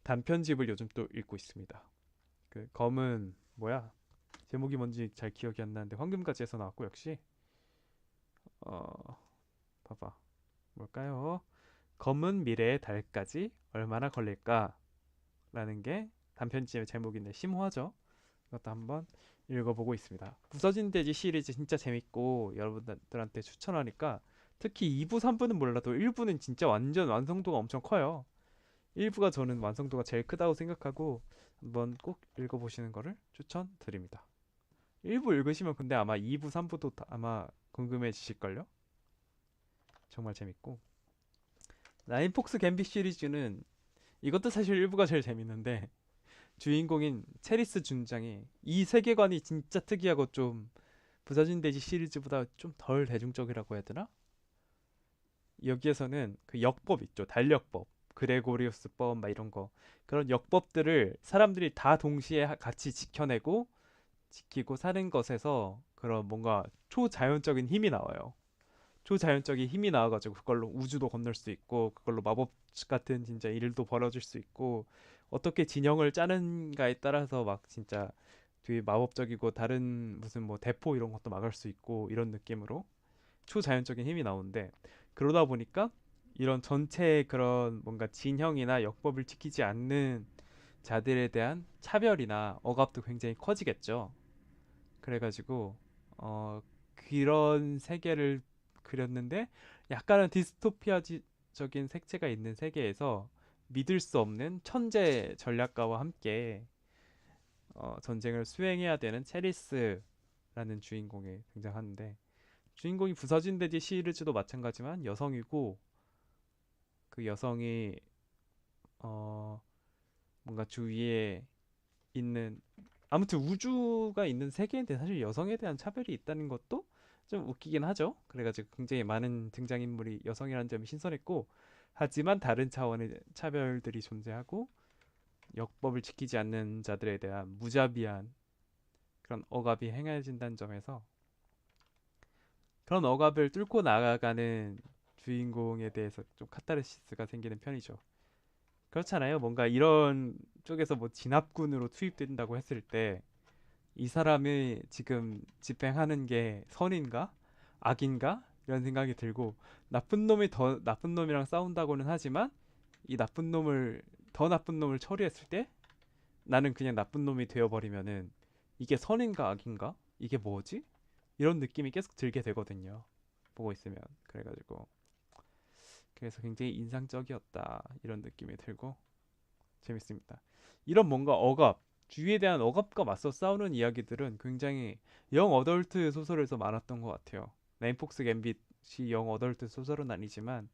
단편집을 요즘 또 읽고 있습니다. 그 검은 뭐야? 제목이 뭔지 잘 기억이 안 나는데 황금가지에서 나왔고 역시 어 봐봐 뭘까요? 검은 미래의 달까지 얼마나 걸릴까? 라는 게 단편집의 제목인데 심화죠. 이것도 한번 읽어보고 있습니다. 부서진 돼지 시리즈 진짜 재밌고 여러분들한테 추천하니까 특히 2부, 3부는 몰라도 1부는 진짜 완전 완성도가 엄청 커요. 1부가 저는 완성도가 제일 크다고 생각하고 한번 꼭 읽어보시는 거를 추천드립니다. 1부 읽으시면 근데 아마 2부, 3부도 아마 궁금해지실걸요? 정말 재밌고 나인폭스 갬빗 시리즈는 이것도 사실 1부가 제일 재밌는데 주인공인 체리스 준장이 이 세계관이 진짜 특이하고 좀 부서진 돼지 시리즈보다 좀 덜 대중적이라고 해야 되나? 여기에서는 그 역법 있죠. 달력법, 그레고리우스법 막 이런 거 그런 역법들을 사람들이 다 동시에 같이 지켜내고 지키고 사는 것에서 그런 뭔가 초자연적인 힘이 나와요. 초자연적인 힘이 나와가지고 그걸로 우주도 건널 수 있고 그걸로 마법 같은 진짜 일도 벌어질 수 있고 어떻게 진영을 짜는가에 따라서 막 진짜 되게 마법적이고 다른 무슨 뭐 대포 이런 것도 막을 수 있고 이런 느낌으로 초자연적인 힘이 나오는데 그러다 보니까 이런 전체의 그런 뭔가 진형이나 역법을 지키지 않는 자들에 대한 차별이나 억압도 굉장히 커지겠죠. 그래가지고 어 그런 세계를 그렸는데 약간은 디스토피아적인 색채가 있는 세계에서 믿을 수 없는 천재 전략가와 함께 전쟁을 수행해야 되는 체리스라는 주인공이 등장하는데 주인공이 부서진 돼지 시리즈도 마찬가지만 여성이고 그 여성이 어 뭔가 주위에 있는 아무튼 우주가 있는 세계인데 사실 여성에 대한 차별이 있다는 것도 좀 웃기긴 하죠. 그래가지고 굉장히 많은 등장인물이 여성이라는 점이 신선했고, 하지만 다른 차원의 차별들이 존재하고 역법을 지키지 않는 자들에 대한 무자비한 그런 억압이 행해진다는 점에서 그런 억압을 뚫고 나아가는 주인공에 대해서 좀 카타르시스가 생기는 편이죠. 그렇잖아요. 뭔가 이런 쪽에서 뭐 진압군으로 투입된다고 했을 때 이 사람이 지금 집행하는 게 선인가? 악인가? 이런 생각이 들고 나쁜 놈이 더 나쁜 놈이랑 싸운다고는 하지만 이 더 나쁜 놈을 처리했을 때 나는 그냥 나쁜 놈이 되어버리면은 이게 선인가 악인가? 이게 뭐지? 이런 느낌이 계속 들게 되거든요. 보고 있으면. 그래서 굉장히 인상적이었다. 이런 느낌이 들고 재밌습니다. 이런 뭔가 억압, 주위에 대한 억압과 맞서 싸우는 이야기들은 굉장히 영 어덜트 소설에서 많았던 것 같아요. 네임폭스 갬빗이 영 어덜트 소설은 아니지만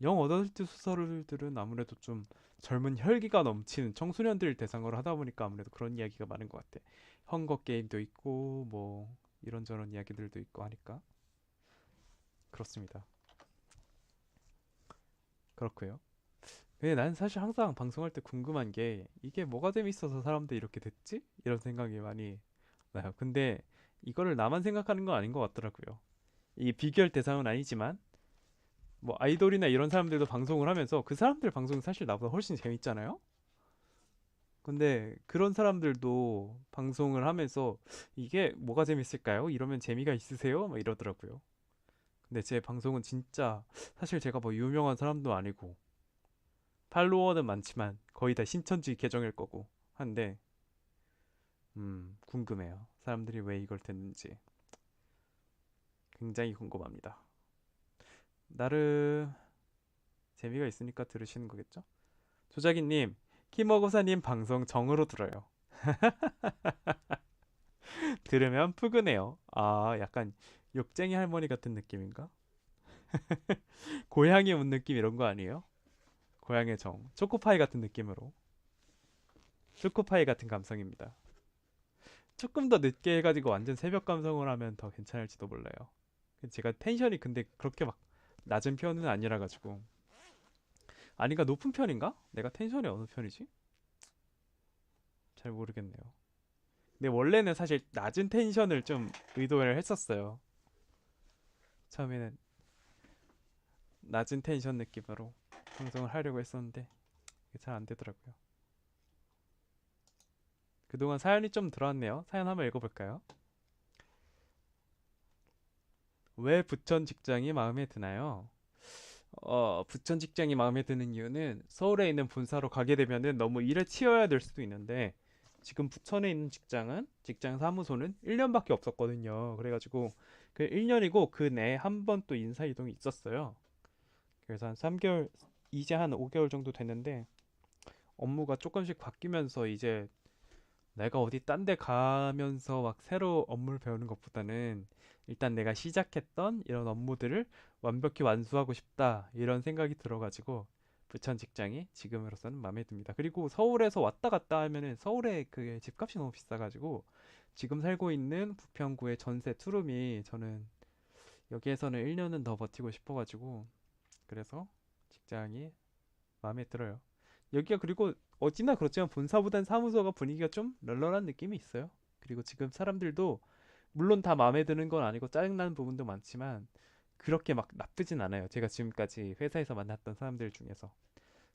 영 어덜트 소설들은 아무래도 좀 젊은 혈기가 넘치는 청소년들 대상으로 하다 보니까 아무래도 그런 이야기가 많은 것 같아. 헝거 게임도 있고 뭐 이런저런 이야기들도 있고 하니까 그렇습니다. 그렇고요. 근데 난 사실 항상 방송할 때 궁금한 게 이게 뭐가 재밌어서 사람들이 이렇게 듣지? 이런 생각이 많이 나요. 근데 이거를 나만 생각하는 건 아닌 것 같더라고요. 이 비교할 대상은 아니지만 뭐 아이돌이나 이런 사람들도 방송을 하면서 그 사람들 방송이 사실 나보다 훨씬 재밌잖아요. 근데 그런 사람들도 방송을 하면서 이게 뭐가 재밌을까요? 이러면 재미가 있으세요? 막 이러더라고요. 근데 제 방송은 진짜 사실 제가 뭐 유명한 사람도 아니고 팔로워는 많지만 거의 다 신천지 계정일 거고 한데 궁금해요. 사람들이 왜 이걸 듣는지 굉장히 궁금합니다. 나름 재미가 있으니까 들으시는 거겠죠? 조자기님, 키머고사님 방송 정으로 들어요. 들으면 푸근해요. 아, 약간 욕쟁이 할머니 같은 느낌인가? 고향에 온 느낌 이런 거 아니에요? 고향의 정. 초코파이 같은 느낌으로. 초코파이 같은 감성입니다. 조금 더 늦게 해가지고 완전 새벽 감성을 하면 더 괜찮을지도 몰라요. 제가 텐션이 근데 그렇게 막 낮은 편은 아니라 가지고 아닌가 높은 편인가? 내가 텐션이 어느 편이지? 잘 모르겠네요. 근데 원래는 사실 낮은 텐션을 좀 의도를 했었어요. 처음에는 낮은 텐션 느낌으로 방송을 하려고 했었는데 이게 잘 안 되더라고요. 그동안 사연이 좀 들어왔네요. 사연 한번 읽어볼까요? 왜 부천 직장이 마음에 드나요? 부천 직장이 마음에 드는 이유는 서울에 있는 본사로 가게 되면은 너무 일에 치여야 될 수도 있는데 지금 부천에 있는 직장 사무소는 1년밖에 없었거든요. 그래가지고 그 1년이고 그 내에 한 번 또 인사 이동이 있었어요. 그래서 한 3개월, 이제 한 5개월 정도 됐는데 업무가 조금씩 바뀌면서 이제 내가 어디 딴데 가면서 막 새로 업무를 배우는 것보다는 일단 내가 시작했던 이런 업무들을 완벽히 완수하고 싶다 이런 생각이 들어가지고 부천 직장이 지금으로서는 마음에 듭니다. 그리고 서울에서 왔다 갔다 하면은 서울에 그 집값이 너무 비싸가지고 지금 살고 있는 부평구의 전세 투룸이 저는 여기에서는 1년은 더 버티고 싶어가지고 그래서 직장이 마음에 들어요. 여기가 그리고 어찌나 그렇지만 본사보단 사무소가 분위기가 좀 널널한 느낌이 있어요. 그리고 지금 사람들도 물론 다 마음에 드는 건 아니고 짜증나는 부분도 많지만 그렇게 막 나쁘진 않아요. 제가 지금까지 회사에서 만났던 사람들 중에서.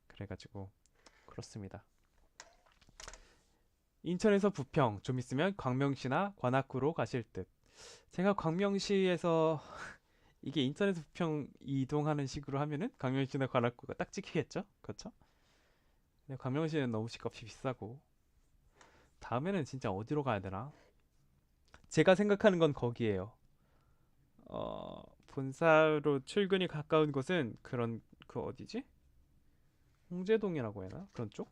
그래가지고 그렇습니다. 인천에서 부평, 좀 있으면 광명시나 관악구로 가실 듯. 제가 광명시에서 이게 인천에서 부평 이동하는 식으로 하면은 광명시나 관악구가 딱 찍히겠죠? 그렇죠? 근데 광명시는 너무 집값이 비싸고 다음에는 진짜 어디로 가야 되나? 제가 생각하는 건 거기에요. 본사로 출근이 가까운 곳은 그런 그 어디지? 홍제동이라고 해야 하나? 그런 쪽?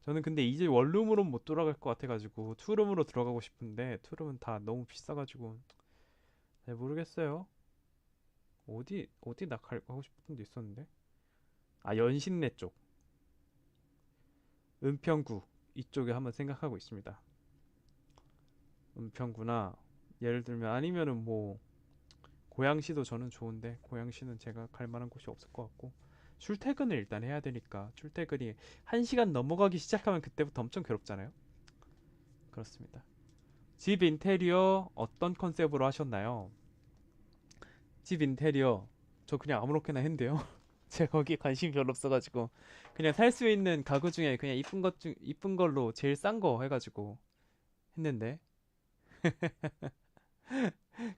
저는 근데 이제 원룸으로 못 돌아갈 것 같아가지고 투룸으로 들어가고 싶은데 투룸은 다 너무 비싸가지고 잘 모르겠어요. 어디 나 가고 싶은 데 있었는데? 아 연신내 쪽, 은평구 이쪽에 한번 생각하고 있습니다. 은평구나 예를 들면 아니면은 뭐 고양시도 저는 좋은데 고양시는 제가 갈 만한 곳이 없을 것 같고 출퇴근을 일단 해야 되니까 출퇴근이 1시간 넘어가기 시작하면 그때부터 엄청 괴롭잖아요. 그렇습니다. 집 인테리어 어떤 컨셉으로 하셨나요? 집 인테리어 저 그냥 아무렇게나 했는데요. 제가 거기에 관심이 별로 없어가지고 그냥 살 수 있는 가구 중에 그냥 이쁜 걸로 제일 싼 거 해가지고 했는데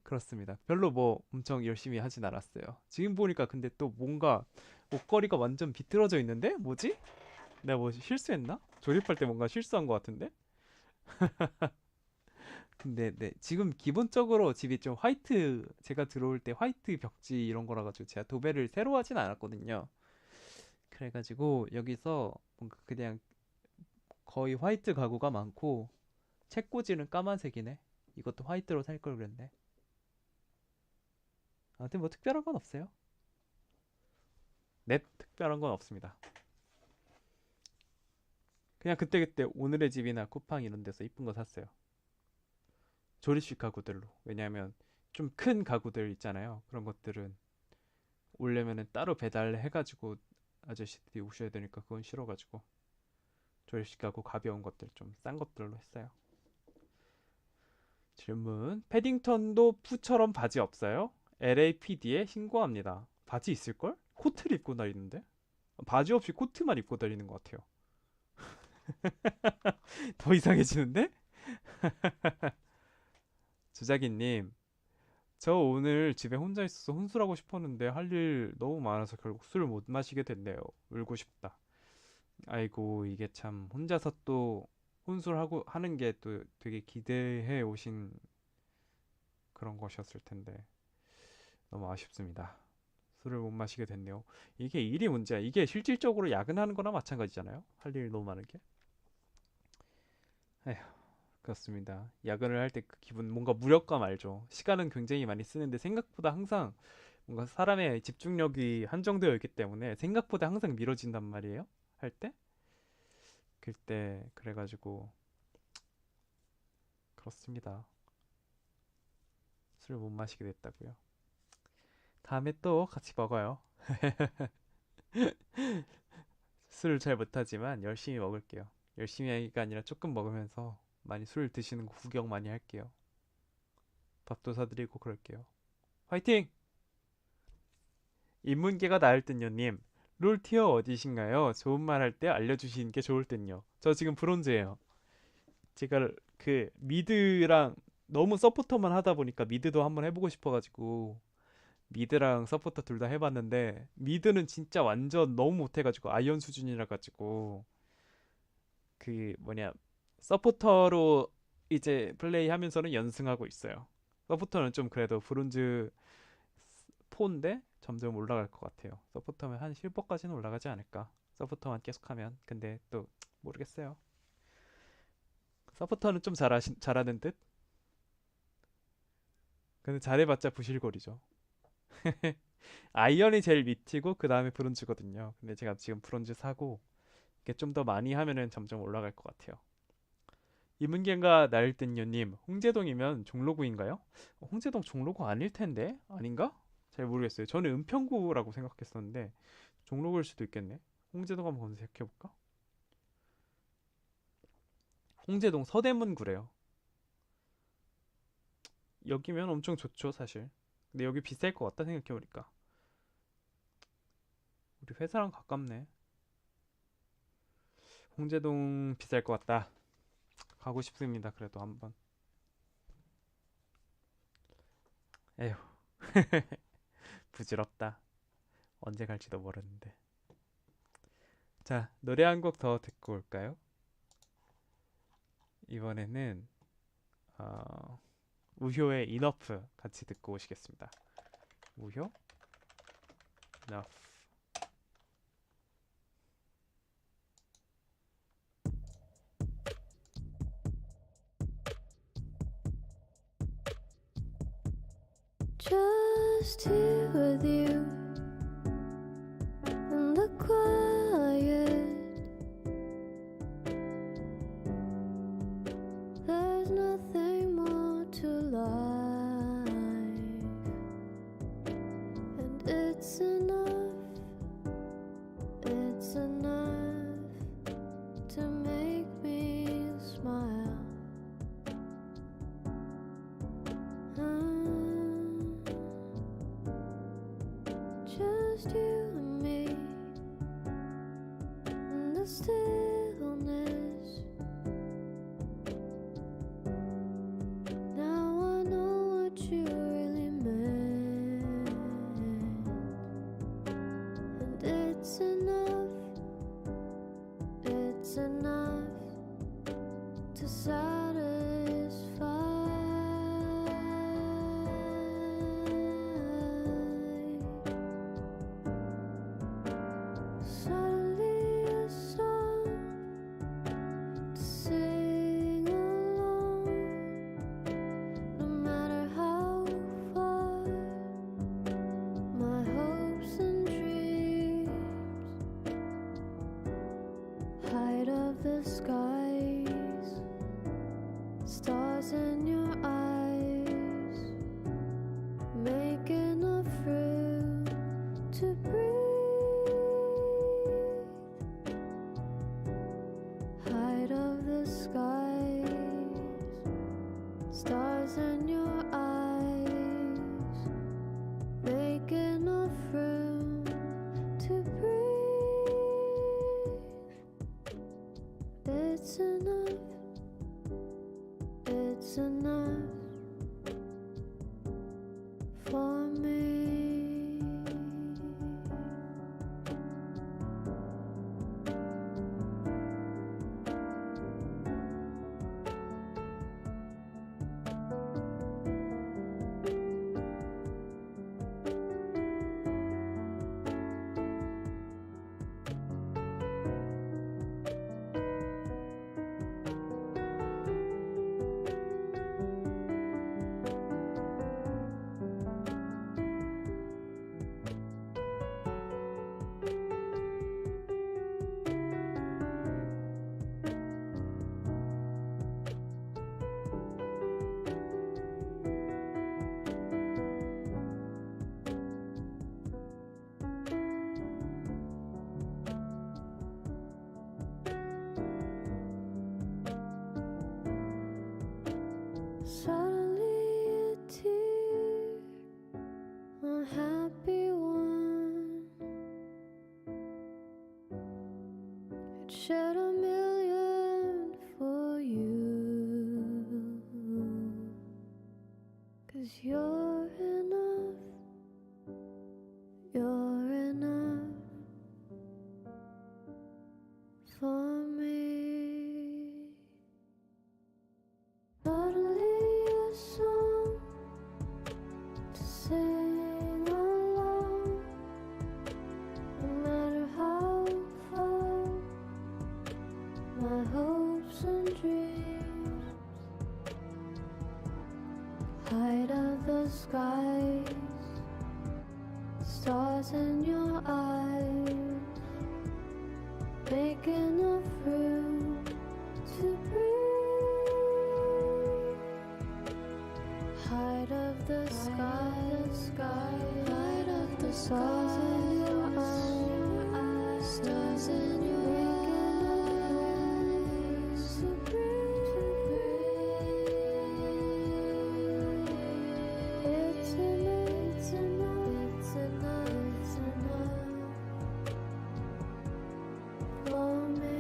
그렇습니다. 별로 뭐 엄청 열심히 하진 않았어요. 지금 보니까 근데 또 뭔가 옷걸이가 완전 비틀어져 있는데 뭐지? 내가 뭐 실수했나? 조립할 때 뭔가 실수한 것 같은데? 근데 네 지금 기본적으로 집이 좀 화이트 제가 들어올 때 화이트 벽지 이런 거라 가지고 제가 도배를 새로 하진 않았거든요. 그래가지고 여기서 뭔가 그냥 거의 화이트 가구가 많고 책꽂이는 까만색이네. 이것도 화이트로 살 걸 그랬네. 아무튼 뭐 특별한 건 없어요. 넵, 특별한 건 없습니다. 그냥 그때그때 오늘의 집이나 쿠팡 이런 데서 이쁜 거 샀어요. 조립식 가구들로. 왜냐하면 좀 큰 가구들 있잖아요. 그런 것들은 오려면은 따로 배달해가지고 아저씨들이 오셔야 되니까 그건 싫어가지고 조립식 가구 가벼운 것들 좀 싼 것들로 했어요. 질문. 패딩턴도 푸처럼 바지 없어요? LAPD에 신고합니다. 바지 있을걸? 코트를 입고 다니는데? 바지 없이 코트만 입고 다니는 것 같아요. 더 이상해지는데? 주자기님, 저 오늘 집에 혼자 있어서 혼술하고 싶었는데 할 일 너무 많아서 결국 술을 못 마시게 됐네요. 울고 싶다. 아이고, 이게 참 혼자서 또 혼술하고 하는 게 또 되게 기대해 오신 그런 것이었을 텐데 너무 아쉽습니다. 술을 못 마시게 됐네요. 이게 일이 문제야. 이게 실질적으로 야근하는 거나 마찬가지잖아요. 할 일 너무 많은 게. 에휴, 그렇습니다. 야근을 할 때 그 기분 뭔가 무력감 알죠? 시간은 굉장히 많이 쓰는데 생각보다 항상 뭔가 사람의 집중력이 한정되어 있기 때문에 생각보다 항상 미뤄진단 말이에요. 할 때? 그때 그래가지고 그렇습니다. 술을 못 마시게 됐다고요. 다음에 또 같이 먹어요. 술을 잘 못하지만 열심히 먹을게요. 열심히 하기가 아니라 조금 먹으면서 많이 술 드시는 거 구경 많이 할게요. 밥도 사드리고 그럴게요. 화이팅! 인문계가 나을 듯요님. 롤 티어 어디신가요? 좋은 말 할 때 알려주시는 게 좋을 듯요. 저 지금 브론즈예요. 제가 그 미드랑 너무 서포터만 하다 보니까 미드도 한번 해보고 싶어가지고 미드랑 서포터 둘 다 해봤는데 미드는 진짜 완전 너무 못해가지고 아이언 수준이라 가지고 그 뭐냐 서포터로 이제 플레이하면서는 연승하고 있어요. 서포터는 좀 그래도 브론즈 4인데 점점 올라갈 것 같아요. 서포터면 한 실버까지는 올라가지 않을까. 서포터만 계속하면. 근데 또 모르겠어요. 서포터는 좀 잘하는 듯? 근데 잘해봤자 부실거리죠. 아이언이 제일 밑이고 그 다음에 브론즈거든요. 근데 제가 지금 브론즈 사고 이게 좀 더 많이 하면은 점점 올라갈 것 같아요. 이문계가 나일든요님, 홍제동이면 종로구인가요? 홍제동 종로구 아닐 텐데 아닌가? 잘 모르겠어요. 저는 은평구라고 생각했었는데 종로구일 수도 있겠네. 홍제동 한번 검색해볼까? 홍제동 서대문구래요. 여기면 엄청 좋죠, 사실. 근데 여기 비쌀 것 같다 생각해보니까. 우리 회사랑 가깝네. 홍제동 비쌀 것 같다. 가고 싶습니다. 그래도 한번. 에휴, 부질없다. 언제 갈지도 모르는데. 자, 노래 한 곡 더 듣고 올까요? 이번에는 우효의 이너프 같이 듣고 오시겠습니다. 우효, 이너프. Just here with you in the quiet. There's nothing more to life. just you and me in the stillness. Now I know what you really meant, and it's enough to satisfy. Suddenly a song to sing along, no matter how far my hopes and dreams hide of the skies, stars in your eyes, make enough room to breathe. Height of the skies, stars in your eyes, make enough room to breathe. It's enough for me. Suddenly a tear, unhappy one, it shed a million for you, 'cause you're enough for me. Suddenly a song to sing along, no matter how far my hopes and dreams hide of the skies, stars in your eyes, make enough room to breathe. Height of the sky, height of the stars in your eyes, stars in your eyes, to breathe. It's enough for me.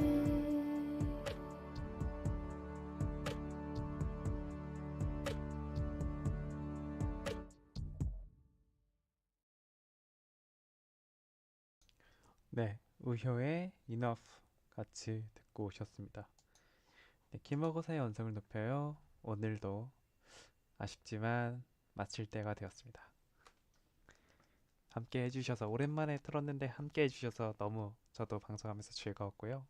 네, 우효의 Enough 같이 듣고 오셨습니다. 네, 김어고사의 언성을 높여요. 오늘도 아쉽지만 마칠 때가 되었습니다. 함께 해주셔서 오랜만에 틀었는데 함께 해주셔서 너무 저도 방송하면서 즐거웠고요.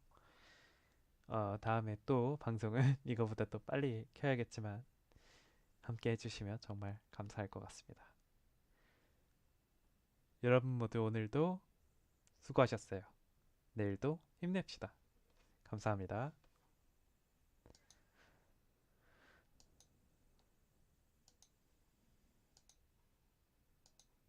다음에 또 방송은 이거보다 또 빨리 켜야겠지만 함께 해주시면 정말 감사할 것 같습니다. 여러분 모두 오늘도 수고하셨어요. 내일도 힘냅시다. 감사합니다.